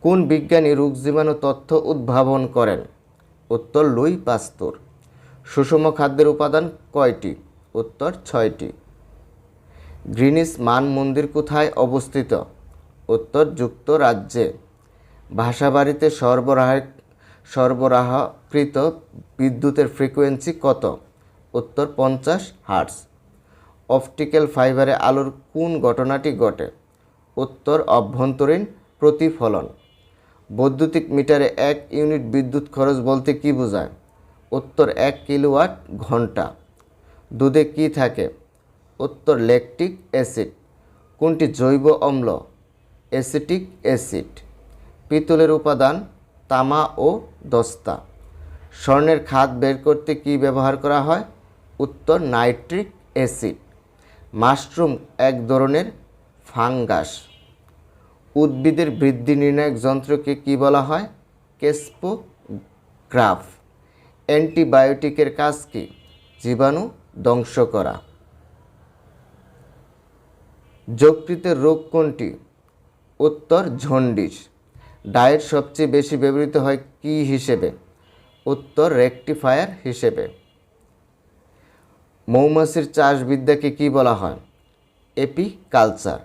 A: কোন বিজ্ঞানী রোগ জীবাণু তথ্য উদ্ভাবন করেন? উত্তর লুই পাস্তুর। সুষম খাদ্যের উপাদান কয়টি? উত্তর 6টি। গ্রিনিচ মান মন্দির কোথায় অবস্থিত? উত্তর যুক্তরাজ্যে। বাসাবাড়িতে সরবরাহকৃত বিদ্যুতের ফ্রিকোয়েন্সি কত? উত্তর 50 হার্টজ। অপটিক্যাল ফাইবারে আলোর কোন ঘটনাটি ঘটে? উত্তর অভ্যন্তরীণ প্রতিফলন। বৈদ্যুতিক মিটারে 1 ইউনিট বিদ্যুৎ খরচ বলতে কি বোঝায়? উত্তর 1 কিলোওয়াট ঘন্টা। দুধে কি থাকে? উত্তর ল্যাকটিক অ্যাসিড। কোনটি জৈব অম্ল? Acetic acid. পিতলের উপাদান তামা ও দস্তা। স্বর্ণের খাদ বের করতে কি ব্যবহার করা হয়? উত্তর নাইট্রিক অ্যাসিড। মাশরুম এক ধরনের ফাঙ্গাস। উদ্ভিদের বৃদ্ধি নির্ণায়ক যন্ত্রকে কি বলা হয়? ক্রেস্পোগ্রাফ। অ্যান্টিবায়োটিকের কাজ কি? জীবাণু ধ্বংস করা। যকৃতের রোগ কোনটি? উত্তর জন্ডিস। ডায়েট সবচেয়ে বেশি ব্যবহৃত হয় কি হিসেবে? উত্তর রেকটিফায়ার হিসেবে। মৌমাছির চাষবিদ্যাকে কি বলা হয়? এপিকালচার।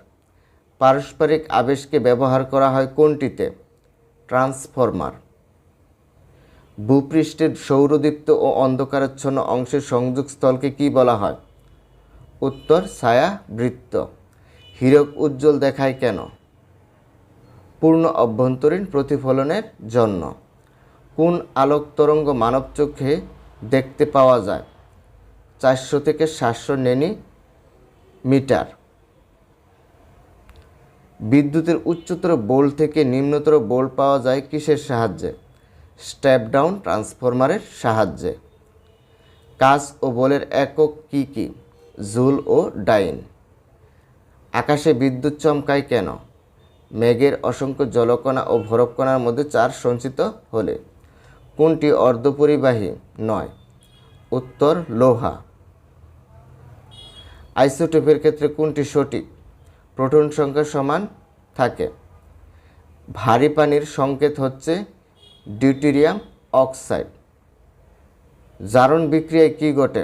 A: পারস্পরিক আবেশকে ব্যবহার করা হয় কোনটিতে? ট্রান্সফরমার। ভূপৃষ্ঠের সৌরদীপ্ত ও অন্ধকারাচ্ছন্ন অংশের সংযোগস্থলকে কি বলা হয়? উত্তর ছায়াবৃত্ত। হীরক উজ্জ্বল দেখায় কেন? পূর্ণ অভ্যন্তরীণ প্রতিফলনের জন্য। কোন আলোক তরঙ্গ মানব চোখে দেখতে পাওয়া যায়? 400 থেকে 700 ন্যানোমিটার। বিদ্যুতের উচ্চতর বোল্ট থেকে নিম্নতর বোল্ট পাওয়া যায় কিসের সাহায্যে? স্টেপ ডাউন ট্রান্সফরমারের সাহায্যে। কাচ ও বলের একক কি কি? জুল ও ডাইন। আকাশে বিদ্যুৎ চমকায় কেন? মেঘের অসংখ্য জলকণা ও ভরকণার মধ্যে চার্জ সঞ্চিত হলে। কোনটি অর্ধপরিবাহী নয়? উত্তর লোহা। আইসোটোপের ক্ষেত্রে কোনটি সঠিক? প্রোটন সংখ্যা সমান থাকে। ভারী পানির সংকেত হচ্ছে ডিউটেরিয়াম অক্সাইড। জারণ বিক্রিয়ায় কি ঘটে?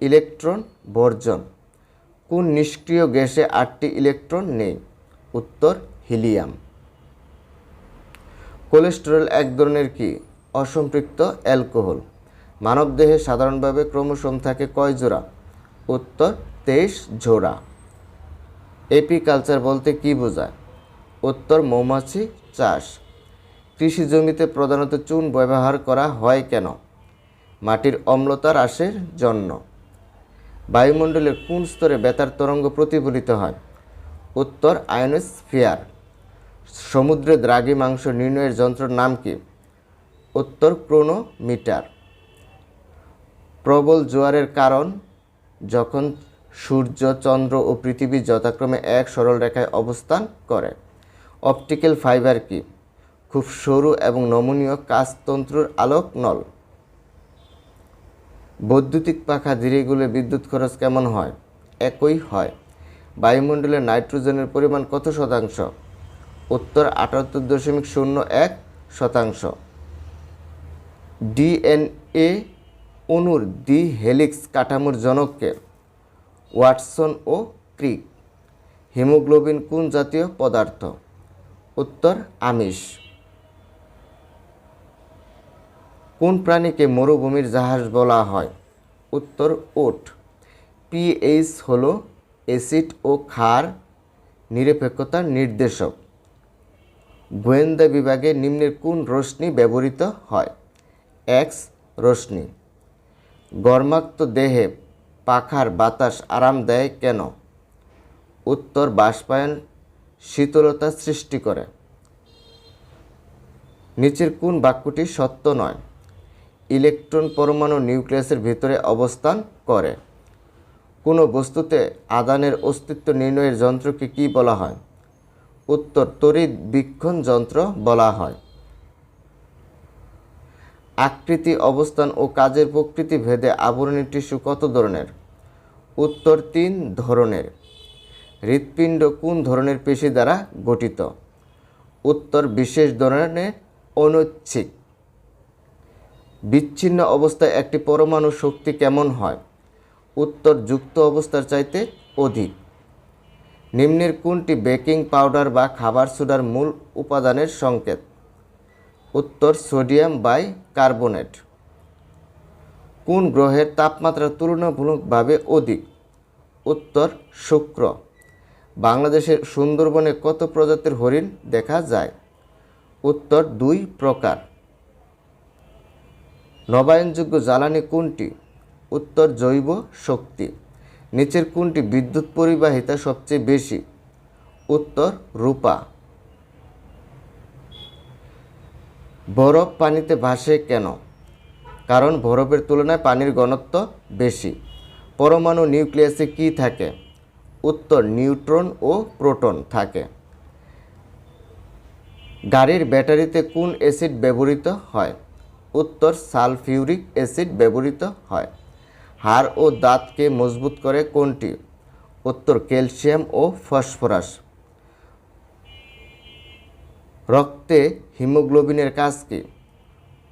A: ইলেকট্রন বর্জন। কোন নিষ্ক্রিয় গ্যাসে 8টি ইলেকট্রন নেই? উত্তর হিলিয়াম। কোলেস্টেরল এক ধরনের কি? অসম্পৃক্ত অ্যালকোহল। মানবদেহে সাধারণভাবে ক্রোমোসোম থাকে কয় জোড়া? উত্তর 23 জোড়া। এপিকালচার বলতে কি বোঝায়? উত্তর মৌমাছি চাষ। কৃষি জমিতে প্রধানত চুন ব্যবহার করা হয় কেন? মাটির অম্লতা হ্রাসের জন্য। বায়ুমণ্ডলের কোন স্তরে বেতার তরঙ্গ প্রতিফলিত হয়? উত্তর আয়নোস্ফিয়ার। সমুদ্রে দ্রাঘিমাংশ নির্ণয়ের যন্ত্রের নাম কি? উত্তর ক্রোনোমিটার। প্রবল জোয়ারের কারণ যখন সূর্য, চন্দ্র ও পৃথিবী যথাক্রমে এক সরল রেখায় অবস্থান করে। অপটিক্যাল ফাইবার কি? খুব সরু এবং নমনীয় কাচতন্তুর আলোক নল। বৈদ্যুতিক পাখা ধীরে ঘুরলে বিদ্যুৎ খরচ কেমন হয়? একই হয়। বায়ুমণ্ডলে নাইট্রোজেনের পরিমাণ কত শতাংশ? উত্তর 78.01%। ডিএনএ অণুর দ্বি হেলিক্স কাঠামোর জনককে? ওয়াটসন ও ক্রিক। হিমোগ্লোবিন কোন জাতীয় পদার্থ? উত্তর আমিষ। কোন প্রাণীকে মরুভূমির জাহাজ বলা হয়? উত্তর উট। পিএইচ হল অ্যাসিড ও ক্ষার নিরপেক্ষতার নির্দেশক। গোয়েন্দা বিভাগে নিম্নের কোন রশ্মি ব্যবহৃত হয়? এক্স রশ্মি। ঘর্মাক্ত দেহে পাখার বাতাস আরাম দেয় কেন? উত্তর বাষ্পায়ন শীতলতা সৃষ্টি করে। নিচের কোন বাক্যটি সত্য নয়? ইলেকট্রন পরমাণু নিউক্লিয়াসের ভিতরে অবস্থান করে। কোনো বস্তুতে আধানের অস্তিত্ব নির্ণয়ের যন্ত্রকে কি বলা হয়? উত্তর তড়িৎ বীক্ষণ যন্ত্র বলা হয়। আকৃতি, অবস্থান ও কাজের প্রকৃতি ভেদে আবরণী টিস্যু কত ধরনের? উত্তর 3 ধরনের। হৃৎপিণ্ড কোন ধরনের পেশি দ্বারা গঠিত? উত্তর বিশেষ ধরনের অনৈচ্ছিক। বিচ্ছিন্ন অবস্থায় একটি পরমাণু শক্তি কেমন হয়? উত্তর যুক্ত অবস্থার চাইতে অধিক। নিম্নের কোনটি বেকিং পাউডার বা খাবার সোডার মূল উপাদানের সংকেত? উত্তর সোডিয়াম বাইকার্বনেট। কোন গ্রহের তাপমাত্রা তুলনামূলকভাবে অধিক? উত্তর শুক্র। বাংলাদেশের সুন্দরবনে কত প্রজাতির হরিণ দেখা যায়? উত্তর 2 প্রকার। নবায়নযোগ্য জ্বালানি কোনটি? উত্তর জৈব শক্তি। নিচের কোনটি বিদ্যুৎ পরিবাহিতা সবচেয়ে বেশি? উত্তর রূপা। বরফ পানিতে ভাসে কেন? কারণ বরফের তুলনায় পানির ঘনত্ব বেশি। পরমাণু নিউক্লিয়াসে কি থাকে? উত্তর নিউট্রন ও প্রোটন থাকে। গাড়ির ব্যাটারিতে কোন অ্যাসিড ব্যবহৃত হয়? উত্তর সালফিউরিক অ্যাসিড ব্যবহৃত হয়। হাড় ও দাঁতকে মজবুত করে কোনটি? উত্তর ক্যালসিয়াম ও ফসফরাস। রক্তে হিমোগ্লোবিনের কাজ কি?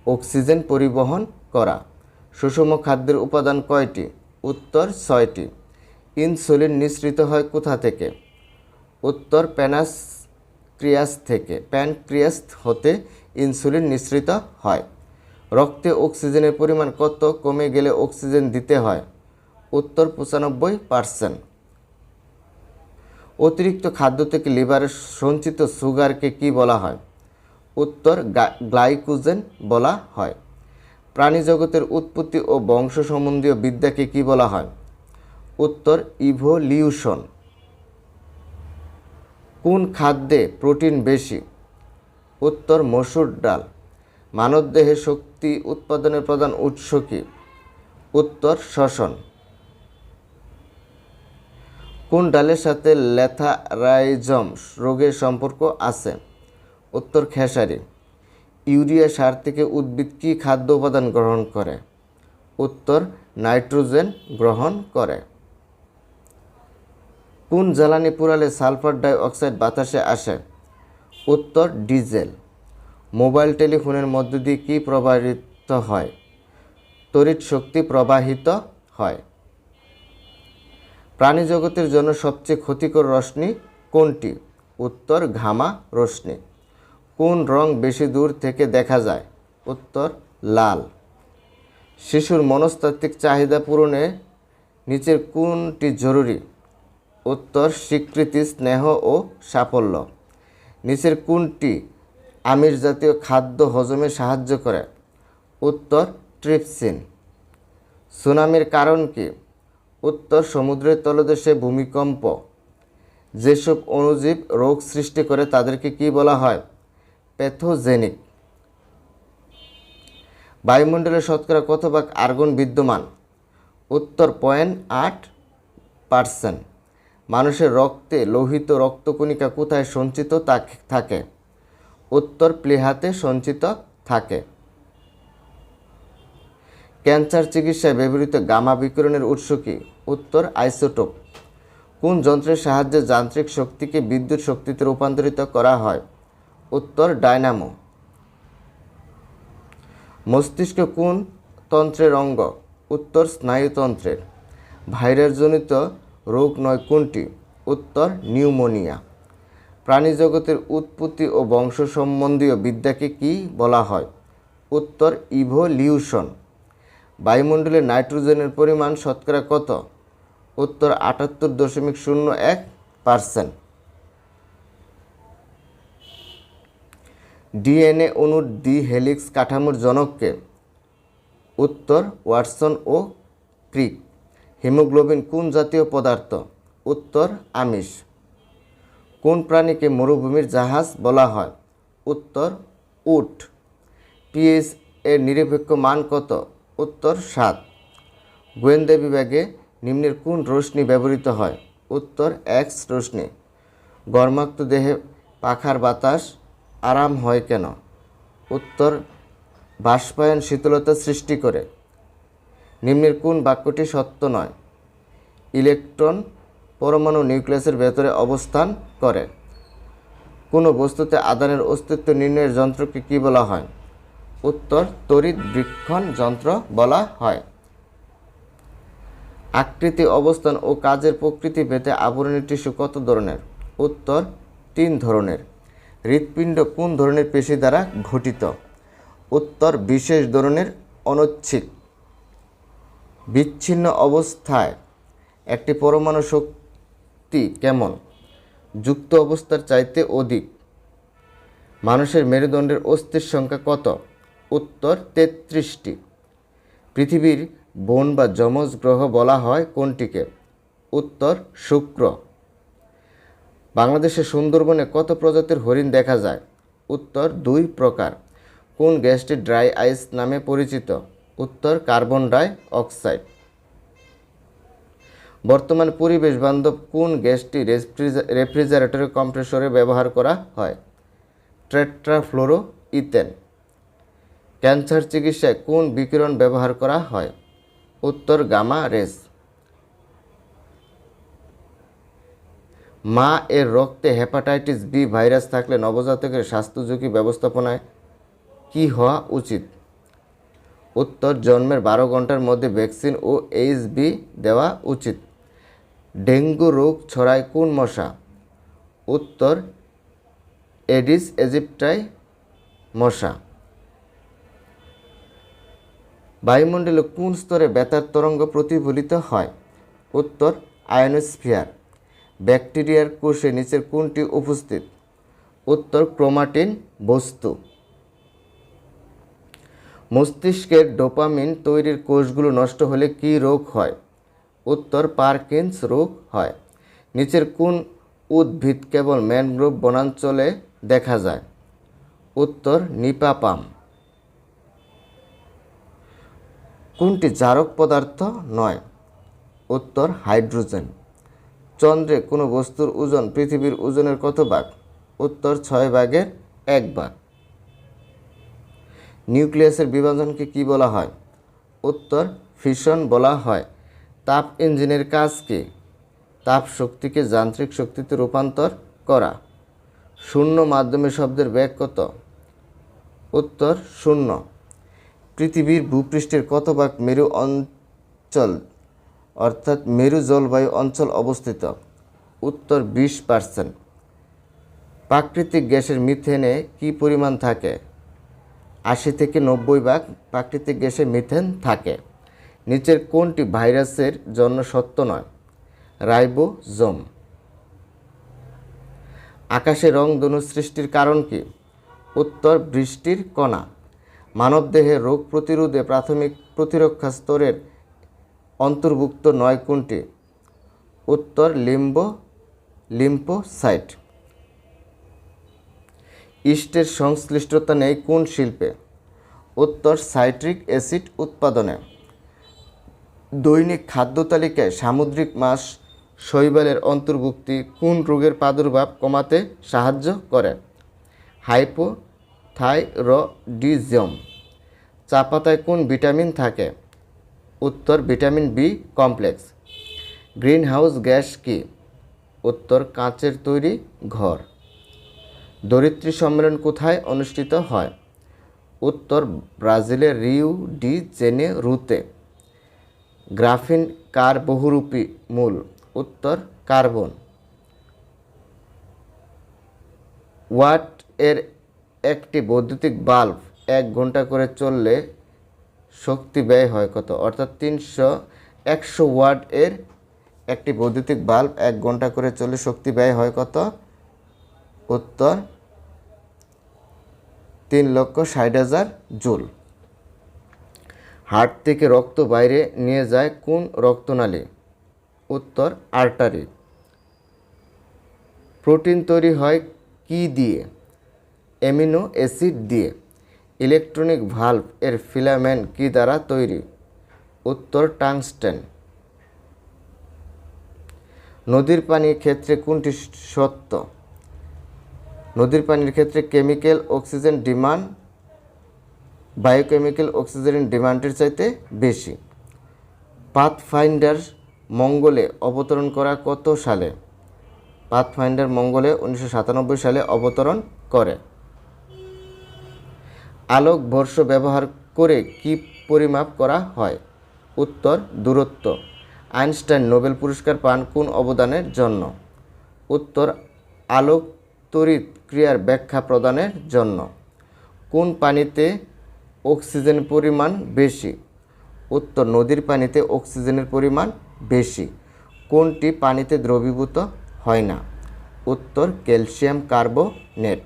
A: অক্সিজেন পরিবহন করা। সুষম খাদ্যের উপাদান কয়টি? উত্তর 6টি। ইনসুলিন নিঃসৃত হয় কোথা থেকে? উত্তর প্যানক্রিয়াস হতে ইনসুলিন নিঃসৃত হয়। রক্তে অক্সিজেনের পরিমাণ কত কমে গেলে অক্সিজেন দিতে হয়? উত্তর 95%। অতিরিক্ত খাদ্য থেকে লিভারে সঞ্চিত সুগারকে কি বলা হয়? উত্তর গ্লাইকোজেন বলা হয়। প্রাণীজগতের উৎপত্তি ও বংশ সম্বন্ধীয় বিদ্যাকে কি বলা হয়? উত্তর ইভোলিউশন। কোন খাদ্যে প্রোটিন বেশি? উত্তর মসুর ডাল। মানবদেহে শক্তি উৎপাদনের প্রধান উৎস কি? উত্তর শ্বসন। কোন ডালের সাথে ল্যাথারাইজম রোগের সম্পর্ক আছে? উত্তর খেসারি। ইউরিয়া সার থেকে উদ্ভিদ কী খাদ্য উপাদান গ্রহণ করে? উত্তর নাইট্রোজেন গ্রহণ করে। কোন জ্বালানি পুড়ালে সালফার ডাই অক্সাইড বাতাসে আসে? উত্তর ডিজেল। মোবাইল টেলিফোনের মধ্য দিয়ে কী প্রবাহিত হয়? তড়িৎ শক্তি প্রবাহিত হয়। প্রাণীজগতের জন্য সবচেয়ে ক্ষতিকর রশ্মি কোনটি? উত্তর গামা রশ্মি। কোন রং বেশি দূর থেকে দেখা যায়? উত্তর লাল। শিশুর মনস্তাত্ত্বিক চাহিদা পূরণে নিচের কোনটি জরুরি? উত্তর স্বীকৃতি, স্নেহ ও সাফল্য। নিচের কোনটি আমিষ জাতীয় খাদ্য হজমে সাহায্য করে? উত্তর ট্রিপসিন। সুনামির কারণ কি? উত্তর সমুদ্রের তলদেশে ভূমিকম্প। যেসব অণুজীব রোগ সৃষ্টি করে তাদেরকে কি বলা হয়? প্যাথোজেনিক। বায়ুমণ্ডলে শতকরা কত ভাগ আর্গন বিদ্যমান? উত্তর 0.8%। মানুষের রক্তে লোহিত রক্তকণিকা কোথায় সঞ্চিত থাকে? উত্তর প্লীহাতে সঞ্চিত থাকে। ক্যান্সার চিকিৎসায় ব্যবহৃত গামা বিকিরণের উৎস কি? উত্তর আইসোটোপ। কোন যন্ত্রের সাহায্যে যান্ত্রিক শক্তিকে বিদ্যুৎ শক্তিতে রূপান্তরিত করা হয়? উত্তর ডায়নামো। মস্তিষ্ক কোন তন্ত্রের অঙ্গ? উত্তর স্নায়ুতন্ত্রের। ভাইরাসজনিত রোগ নয় কোনটি? উত্তর নিউমোনিয়া। প্রাণীজগতের উৎপত্তি ও বংশ সম্বন্ধীয় বিদ্যাকে কি বলা হয়? উত্তর ইভোলিউশন। বায়ুমণ্ডলে নাইট্রোজেনের পরিমাণ শতকরা কত? উত্তর 78.01%। ডিএনএ অণুর দ্বি-হেলিক্স কাঠামোর জনককে? উত্তর ওয়াটসন ও ক্রিক। হিমোগ্লোবিন কোন জাতীয় পদার্থ? উত্তর আমিষ। কোন প্রাণীকে মরুভূমির জাহাজ বলা হয়? উত্তর উট। পিএইচ এর নিরপেক্ষ মান কত? উত্তর 7। গোয়েন্দা বিভাগে নিম্নের কোন রশ্মি ব্যবহৃত হয়? উত্তর এক্স রশ্মি। ঘর্মাক্ত দেহে পাখার বাতাস আরাম হয় কেন? উত্তর বাষ্পায়ন শীতলতা সৃষ্টি করে। নিম্নের কোন বাক্যটি সত্য নয়? ইলেকট্রন পরমাণু নিউক্লিয়াসের ভেতরে অবস্থান করে। কোনো বস্তুতে আধানের অস্তিত্ব নির্ণয়ের যন্ত্রকে কী বলা হয়? উত্তর তড়িৎ বীক্ষণ যন্ত্র বলা হয়। আকৃতি, অবস্থান ও কাজের প্রকৃতি ভেদে আবরণী টিস্যু কত ধরনের? উত্তর 3 ধরনের। হৃৎপিণ্ড কোন ধরনের পেশি দ্বারা গঠিত? উত্তর বিশেষ ধরনের অনৈচ্ছিক। বিচ্ছিন্ন অবস্থায় একটি পরমাণু শক্তি কেমন? যুক্ত অবস্থার চাইতে অধিক। মানুষের মেরুদণ্ডের অস্থির সংখ্যা কত? উত্তর 33টি। পৃথিবীর বোন বা যমজ গ্রহ বলা হয় কোনটিকে? উত্তর শুক্র। বাংলাদেশের সুন্দরবনে কত প্রজাতির হরিণ দেখা যায়? উত্তর 2 প্রকার। কোন গ্যাসটি ড্রাই আইস নামে পরিচিত? উত্তর কার্বন ডাই অক্সাইড। বর্তমানে পরিবেশ বান্ধব কোন গ্যাসটি রেফ্রিজারেটরে কম্প্রেসরে ব্যবহার করা হয়? টেট্রাফ্লোরো ইথেন। ক্যান্সার চিকিৎসায় কোন বিকিরণ ব্যবহার করা হয়? উত্তর গামা রেস। মা এর রক্তে হেপাটাইটিস বি ভাইরাস থাকলে নবজাতকের স্বাস্থ্য ঝুঁকি ব্যবস্থাপনায় কী হওয়া উচিত? উত্তর জন্মের 12 ঘন্টার মধ্যে ভ্যাকসিন ও এইচবি দেওয়া উচিত। ডেঙ্গু রোগ ছড়ায় কোন মশা? উত্তর এডিস ইজিপ্টাই মশা। বায়ুমণ্ডলে কোন স্তরে বেতার তরঙ্গ প্রতিফলিত হয়? উত্তর আয়োনোস্ফিয়ার। ব্যাকটেরিয়ার কোষে নিচের কোনটি উপস্থিত? উত্তর ক্রোমাটিন বস্তু। মস্তিষ্কের ডোপামিন তৈরির কোষগুলো নষ্ট হলে কী রোগ হয়? উত্তর পার্কিন্স রোগ হয়। নিচের কোন উদ্ভিদ কেবল ম্যানগ্রোভ বনাঞ্চলে দেখা যায়? উত্তর নিপা পাম। কোনটি জারক পদার্থ নয়? উত্তর হাইড্রোজেন। চন্দ্রে কোনো বস্তুর ওজন পৃথিবীর ওজনের কত ভাগ? উত্তর 6/1 নিউক্লিয়াসের বিভাজনকে কি বলা হয়? উত্তর ফিশন বলা হয়। তাপ ইঞ্জিনের কাজ কি? তাপ শক্তিকে যান্ত্রিক শক্তিতে রূপান্তর করা। শূন্য মাধ্যমে শব্দের বেগ কত? উত্তর 0। পৃথিবীর ভূপৃষ্ঠের কত ভাগ মেরু অঞ্চল অর্থাৎ মেরু জলবায়ু অঞ্চল অবস্থিত? উত্তর 20%। প্রাকৃতিক গ্যাসের মিথেনে কি পরিমাণ থাকে? 80 থেকে 90 ভাগ প্রাকৃতিক গ্যাসে মিথেন থাকে। নিচের কোনটি ভাইরাসের জন্য সত্য নয়? রাইবোজোম। আকাশে রংধনু সৃষ্টির কারণ কি? উত্তর বৃষ্টির কণা। মানবদেহে রোগ প্রতিরোধে প্রাথমিক প্রতিরক্ষা স্তরের অন্তর্ভুক্ত নয় কোনটি? উত্তর লিম্ফোসাইট। ইস্টের সংশ্লিষ্টতা নেই কোন শিল্পে? উত্তর সাইট্রিক অ্যাসিড উৎপাদনে। দৈনিক খাদ্য তালিকায় সামুদ্রিক মাছ শৈবালের অন্তর্ভুক্তি কোন রোগের প্রাদুর্ভাব কমাতে সাহায্য করে? হাইপোথাইরয়েডিজম। চা পাতায় কোন ভিটামিন থাকে? উত্তর vitamin B complex. Green house gas কি? উত্তর কাঁচের তৈরি ঘর। ধরিত্রী সম্মেলন কোথায় অনুষ্ঠিত হয়? উত্তর ব্রাজিলের রিও ডি জেনেরোতে। গ্রাফিন কার বহুরূপী মূল? উত্তর কার্বন। ওয়াট এর একটি বৈদ্যুতিক বাল্ব 1 ঘন্টা করে চললে শক্তি ব্যয় হয় কত? অর্থাৎ 100 ওয়াট এর একটি বৈদ্যুতিক বাল্ব 1 ঘন্টা করে চললে শক্তি ব্যয় হয় কত? উত্তর 3,60,000 জুল। হার্ট থেকে রক্ত বাইরে নিয়ে যায় কোন রক্তনালী? উত্তর আর্টারি। প্রোটিন তৈরি হয় কি দিয়ে? অ্যামিনো অ্যাসিড দিয়ে। ইলেকট্রনিক ভালভ এর ফিলামেন্ট কি দ্বারা তৈরি? উত্তর টাংস্টেন। নদীর পানির ক্ষেত্রে কোনটি সত্য? নদীর পানির ক্ষেত্রে chemical oxygen demand biochemical oxygen ডিমান্ডের চাইতে বেশি। পাথফাইন্ডার মঙ্গলে অবতরণ করা কত সালে? পাথফাইন্ডার মঙ্গলে 1997 সালে অবতরণ করে। আলোক বর্ষ ব্যবহার করে কি পরিমাপ করা হয়? উত্তর দূরত্ব। আইনস্টাইন নোবেল পুরস্কার পান কোন অবদানের জন্য? উত্তর আলোক তড়িৎ ক্রিয়ার ব্যাখ্যা প্রদানের জন্য। কোন পানিতে অক্সিজেনের পরিমাণ বেশি? উত্তর নদীর পানিতে অক্সিজেনের পরিমাণ বেশি। কোনটি পানিতে দ্রবীভূত হয় না? উত্তর ক্যালসিয়াম কার্বনেট।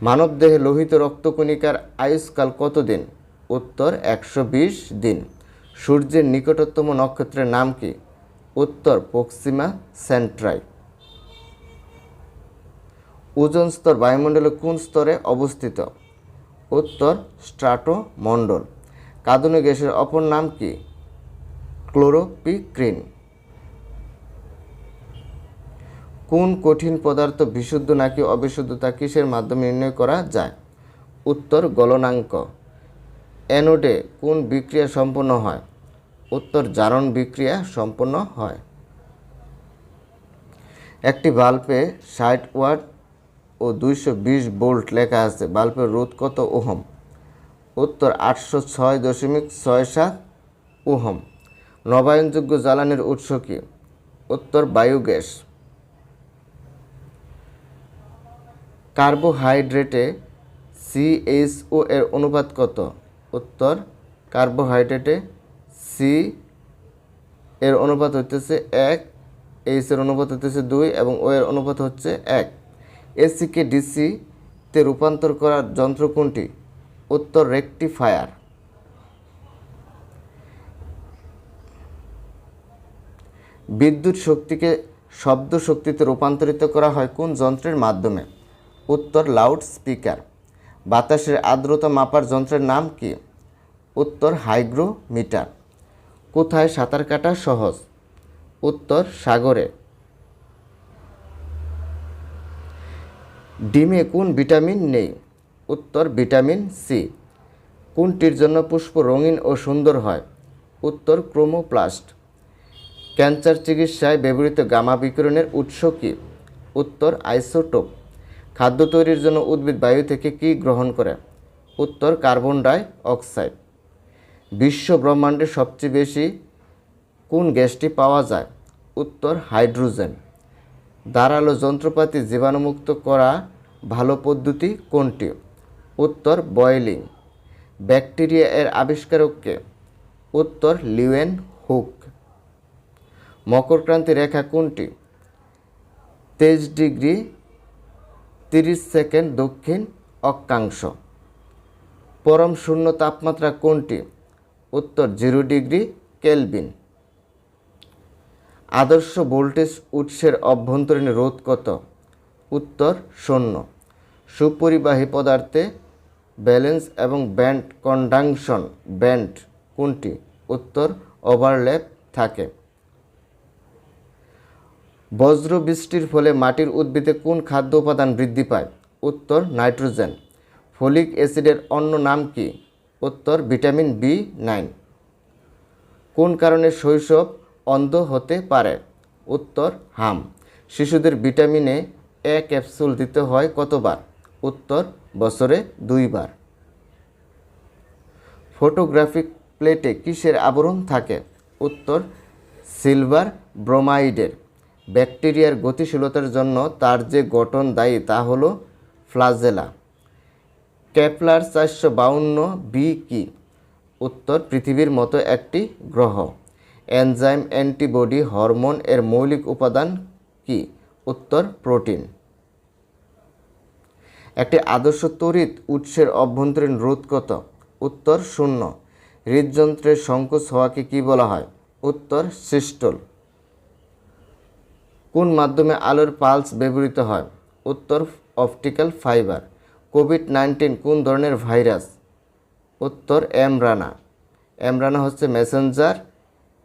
A: মানবদেহে লোহিত রক্তকণিকার আয়ুষ্কাল কতদিন? উত্তর 120 দিন। সূর্যের নিকটতম নক্ষত্রের নাম কি? উত্তর প্রক্সিমা সেন্ট্রাই। ওজোন স্তর বায়ুমণ্ডলের কোন স্তরে অবস্থিত? উত্তর স্ট্রাটোমণ্ডল। কাঁদুনি গ্যাসের অপর নাম কি? ক্লোরোপিক্রিন। কোন কঠিন পদার্থ বিশুদ্ধ নাকি অবিশুদ্ধ তা কিসের মাধ্যমে নির্ণয় করা যায়? উত্তর গলনাঙ্ক। অ্যানোডে কোন বিক্রিয়া সম্পন্ন হয়? উত্তর জারণ বিক্রিয়া সম্পন্ন হয়। একটি বাল্বে 60 ওয়াট ও 220 ভোল্ট লেখা আছে, বাল্বের রোধ কত ওহম? উত্তর 806.67 ওহম। নবায়নযোগ্য জ্বালানির উৎস কি? উত্তর বায়োগ্যাস। কার্বোহাইড্রেটে CHO এর অনুপাত কত? উত্তর কার্বোহাইড্রেটে সি এর অনুপাত হচ্ছে 1, এইচ এর অনুপাত হচ্ছে 2 এবং ও এর অনুপাত হচ্ছে 1। এসিকে ডিসিতে রূপান্তর করার যন্ত্র কোনটি? উত্তর রেকটিফায়ার। বিদ্যুৎ শক্তিকে শব্দ শক্তিতে রূপান্তরিত করা হয় কোন যন্ত্রের মাধ্যমে? উত্তর লাউড স্পিকার। বাতাসের আর্দ্রতা মাপার যন্ত্রের নাম কি? উত্তর হাইগ্রোমিটার। কোথায় সাঁতার কাটা সহজ? উত্তর সাগরে। ডিমে কোন ভিটামিন নেই? উত্তর ভিটামিন সি। কোনটির জন্য পুষ্প রঙিন ও সুন্দর হয়? উত্তর ক্রোমোপ্লাস্ট। ক্যান্সার চিকিৎসায় ব্যবহৃত গামা বিকিরণের উৎস কি? উত্তর আইসোটোপ। খাদ্য তৈরির জন্য উদ্ভিদ বায়ু থেকে কি গ্রহণ করে? উত্তর কার্বন ডাই অক্সাইড। বিশ্ব ব্রহ্মাণ্ডে সবচেয়ে বেশি কোন গ্যাসটি পাওয়া যায়? উত্তর হাইড্রোজেন। ধারালো যন্ত্রপাতি জীবাণুমুক্ত করা ভালো পদ্ধতি কোনটি? উত্তর বয়েলিং। ব্যাকটেরিয়া এর আবিষ্কারক কে? উত্তর লিওয়েন হুক। মকরক্রান্তি রেখা কোনটি? 23 ডিগ্রি 30 সেকেন্ড দক্ষিণ অক্ষাংশ। পরম শূন্য তাপমাত্রা কোনটি? উত্তর 0 ডিগ্রি কেলভিন। আদর্শ ভোল্টেজ উৎসের অভ্যন্তরীণ রোধ কত? উত্তর 0। সুপরিবাহী পদার্থে ব্যালেন্স এবং ব্যান্ড কন্ডাকশন ব্যান্ড কোনটি? উত্তর ওভারল্যাপ থাকে। বজ্র বৃষ্টির ফলে মাটির উদ্ভিদে কোন খাদ্য উপাদান বৃদ্ধি পায়? উত্তর নাইট্রোজেন। ফলিক অ্যাসিডের অন্য নাম কি? উত্তর ভিটামিন B9। কোন কারণে শৈশব অন্ধ হতে পারে? উত্তর হাম। শিশুদের ভিটামিনে A ক্যাপসুল দিতে হয় কতবার? উত্তর বছরে 2 বার। ফটোগ্রাফিক প্লেটে কিসের আবরণ থাকে? উত্তর সিলভার ব্রোমাইডের। ব্যাকটেরিয়ার গতিশীলতার জন্য তার যে গঠন দায়ী তা হল ফ্লাজেলা। কেপলার 452b কি? উত্তর পৃথিবীর মতো একটি গ্রহ। এনজাইম অ্যান্টিবডি হরমোন এর মৌলিক উপাদান কি? উত্তর প্রোটিন। একটি আদর্শ তড়িৎ উৎসের অভ্যন্তরীণ রোধ কত? উত্তর 0। হৃদযন্ত্রের সংকোচ হওয়াকে কি বলা হয়? উত্তর সিস্টোল। কোন মাধ্যমে আলোর পালস ব্যবহৃত হয়? উত্তর অপটিক্যাল ফাইবার। কোভিড-19 কোন ধরনের ভাইরাস? উত্তর এমরানা। এমরানা হচ্ছে মেসেঞ্জার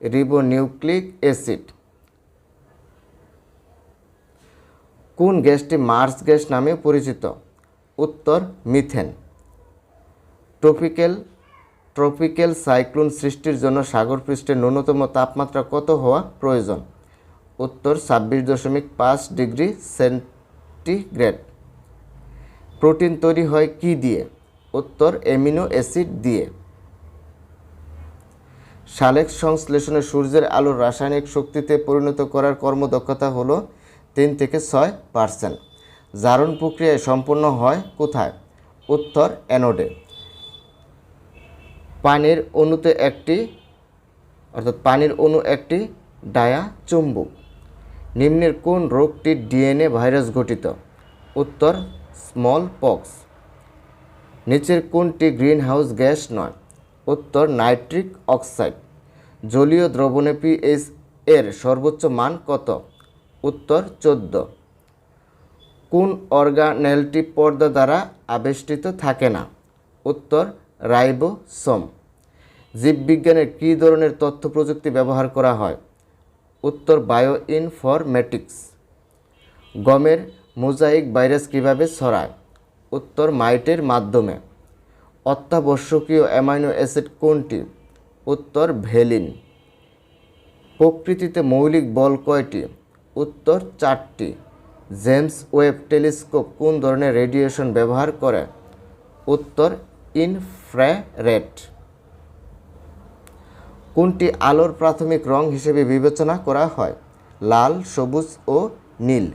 A: রিবোনিউক্লিক অ্যাসিড। কোন গ্যাসটি মার্স গ্যাস নামে পরিচিত? উত্তর মিথেন। ট্রপিক্যাল সাইক্লোন সৃষ্টির জন্য সাগরপৃষ্ঠের ন্যূনতম তাপমাত্রা কত হওয়া প্রয়োজন? উত্তর 26.5 ডিগ্রি সেন্টিগ্রেড। প্রোটিন তৈরি হয় কি দিয়ে? উত্তর অ্যামিনো অ্যাসিড দিয়ে। সালেক্স সংশ্লেষণে সূর্যের আলোর রাসায়নিক শক্তিতে পরিণত করার কর্মদক্ষতা হল 3 থেকে 6%। জারণ প্রক্রিয়ায় সম্পন্ন হয় কোথায়? উত্তর অ্যানোডে। পানির অণু একটি ডায়া চুম্বক। নিম্নের কোন রোগটি ডিএনএ ভাইরাস গঠিত? উত্তর স্মল পক্স। নিচের কোনটি গ্রিনহাউস গ্যাস নয়? উত্তর নাইট্রিক অক্সাইড। জলীয় দ্রবণে পিএইচ এর সর্বোচ্চ মান কত? উত্তর 14। কোন অর্গানেলটি পর্দা দ্বারা আবেষ্টিত থাকে না? উত্তর রাইবোসোম। জীববিজ্ঞানের কী ধরনের তথ্য প্রযুক্তি ব্যবহার করা হয়? উত্তর বায়ো ইনফরমেটিক্স। গমের মোজাইক ভাইরাস কীভাবে ছড়ায়? উত্তর মাইটের মাধ্যমে। অত্যাবশ্যকীয় অ্যামাইনো অ্যাসিড কোনটি? উত্তর ভ্যালিন। প্রকৃতিতে মৌলিক বল কয়টি? উত্তর 4টি। জেমস ওয়েব টেলিস্কোপ কোন ধরনের রেডিয়েশন ব্যবহার করে? উত্তর ইনফ্রারেড। কোনটি আলোর প্রাথমিক রং হিসেবে বিবেচনা করা হয়? লাল, সবুজ ও নীল।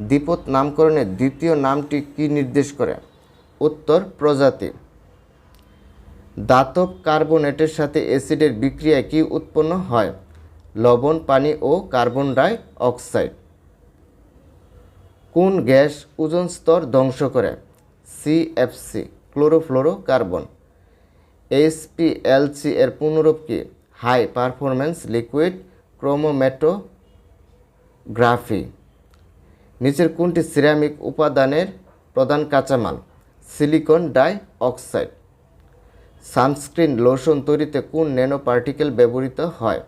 A: দ্বিপদ নামকরণের দ্বিতীয় নামটি কি নির্দেশ করে? উত্তর প্রজাতি। ধাতব কার্বনেটের সাথে অ্যাসিডের বিক্রিয়ায় কি উৎপন্ন হয়? লবণ, পানি ও কার্বন ডাই অক্সাইড। কোন গ্যাস ওজোন স্তর ধ্বংস করে? CFC, chlorofluorocarbon. HPLC এর পূর্ণরূপ কি? High performance liquid chromatography. নিচের কোনটি সিরামিক উপাদানের প্রধান কাঁচামাল? Silicon dioxide. Sunscreen lotion তৈরিতে কোন ন্যানো পার্টিকেল ব্যবহৃত হয়?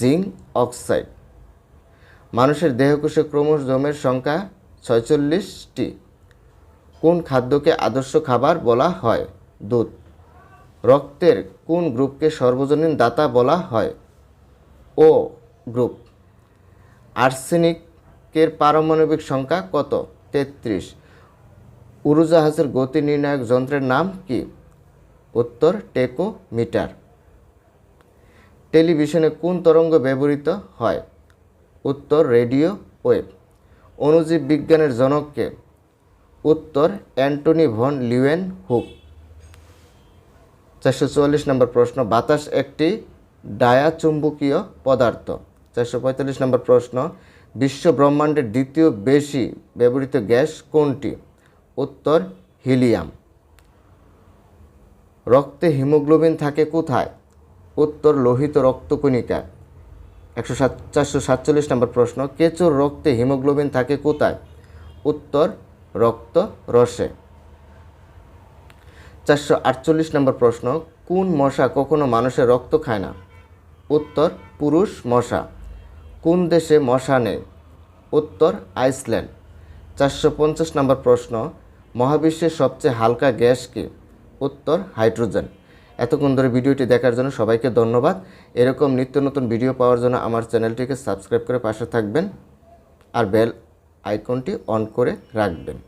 A: Zinc oxide. মানুষের দেহকোষে ক্রোমোজোমের সংখ্যা 46টি। কোন খাদ্যকে আদর্শ খাবার বলা হয়? দুধ। রক্তের কোন গ্রুপকে সর্বজনীন দাতা বলা হয়? ও গ্রুপ। আর্সেনিকের পারমাণবিক সংখ্যা কত? 33। উড়োজাহাজের গতি নির্ণায়ক যন্ত্রের নাম কি? উত্তর টেকোমিটার। টেলিভিশনে কোন তরঙ্গ ব্যবহৃত হয়? উত্তর রেডিও ওয়েভ। অণুজীব বিজ্ঞানের জনককে? উত্তর অ্যান্টনি ভন লিউয়েনহুক। 444 নম্বর প্রশ্ন, বাতাস একটি ডায়াচুম্বকীয় পদার্থ। 445 নম্বর প্রশ্ন, বিশ্ব ব্রহ্মাণ্ডের দ্বিতীয় বেশি ব্যবহৃত গ্যাস কোনটি? উত্তর হিলিয়াম। রক্তে হিমোগ্লোবিন থাকে কোথায়? উত্তর লোহিত রক্তকণিকায়। 447 নম্বর প্রশ্ন, কেঁচোর রক্তে হিমোগ্লোবিন থাকে কোথায়? উত্তর রক্ত রসে। 448 নম্বর প্রশ্ন, কোন মশা কখনো মানুষের রক্ত খায় না? উত্তর পুরুষ মশা। কোন দেশে মশা নেই? উত্তর আইসল্যান্ড। 450 নম্বর প্রশ্ন, মহাবিশ্বের সবচেয়ে হালকা গ্যাস কি? উত্তর হাইড্রোজেন। এতক্ষণ ধরে ভিডিওটি দেখার জন্য সবাইকে ধন্যবাদ। এরকম নিত্য নতুন ভিডিও পাওয়ার জন্য আমার চ্যানেলটিকে সাবস্ক্রাইব করে পাশে থাকবেন আর বেল আইকনটি অন করে রাখবেন।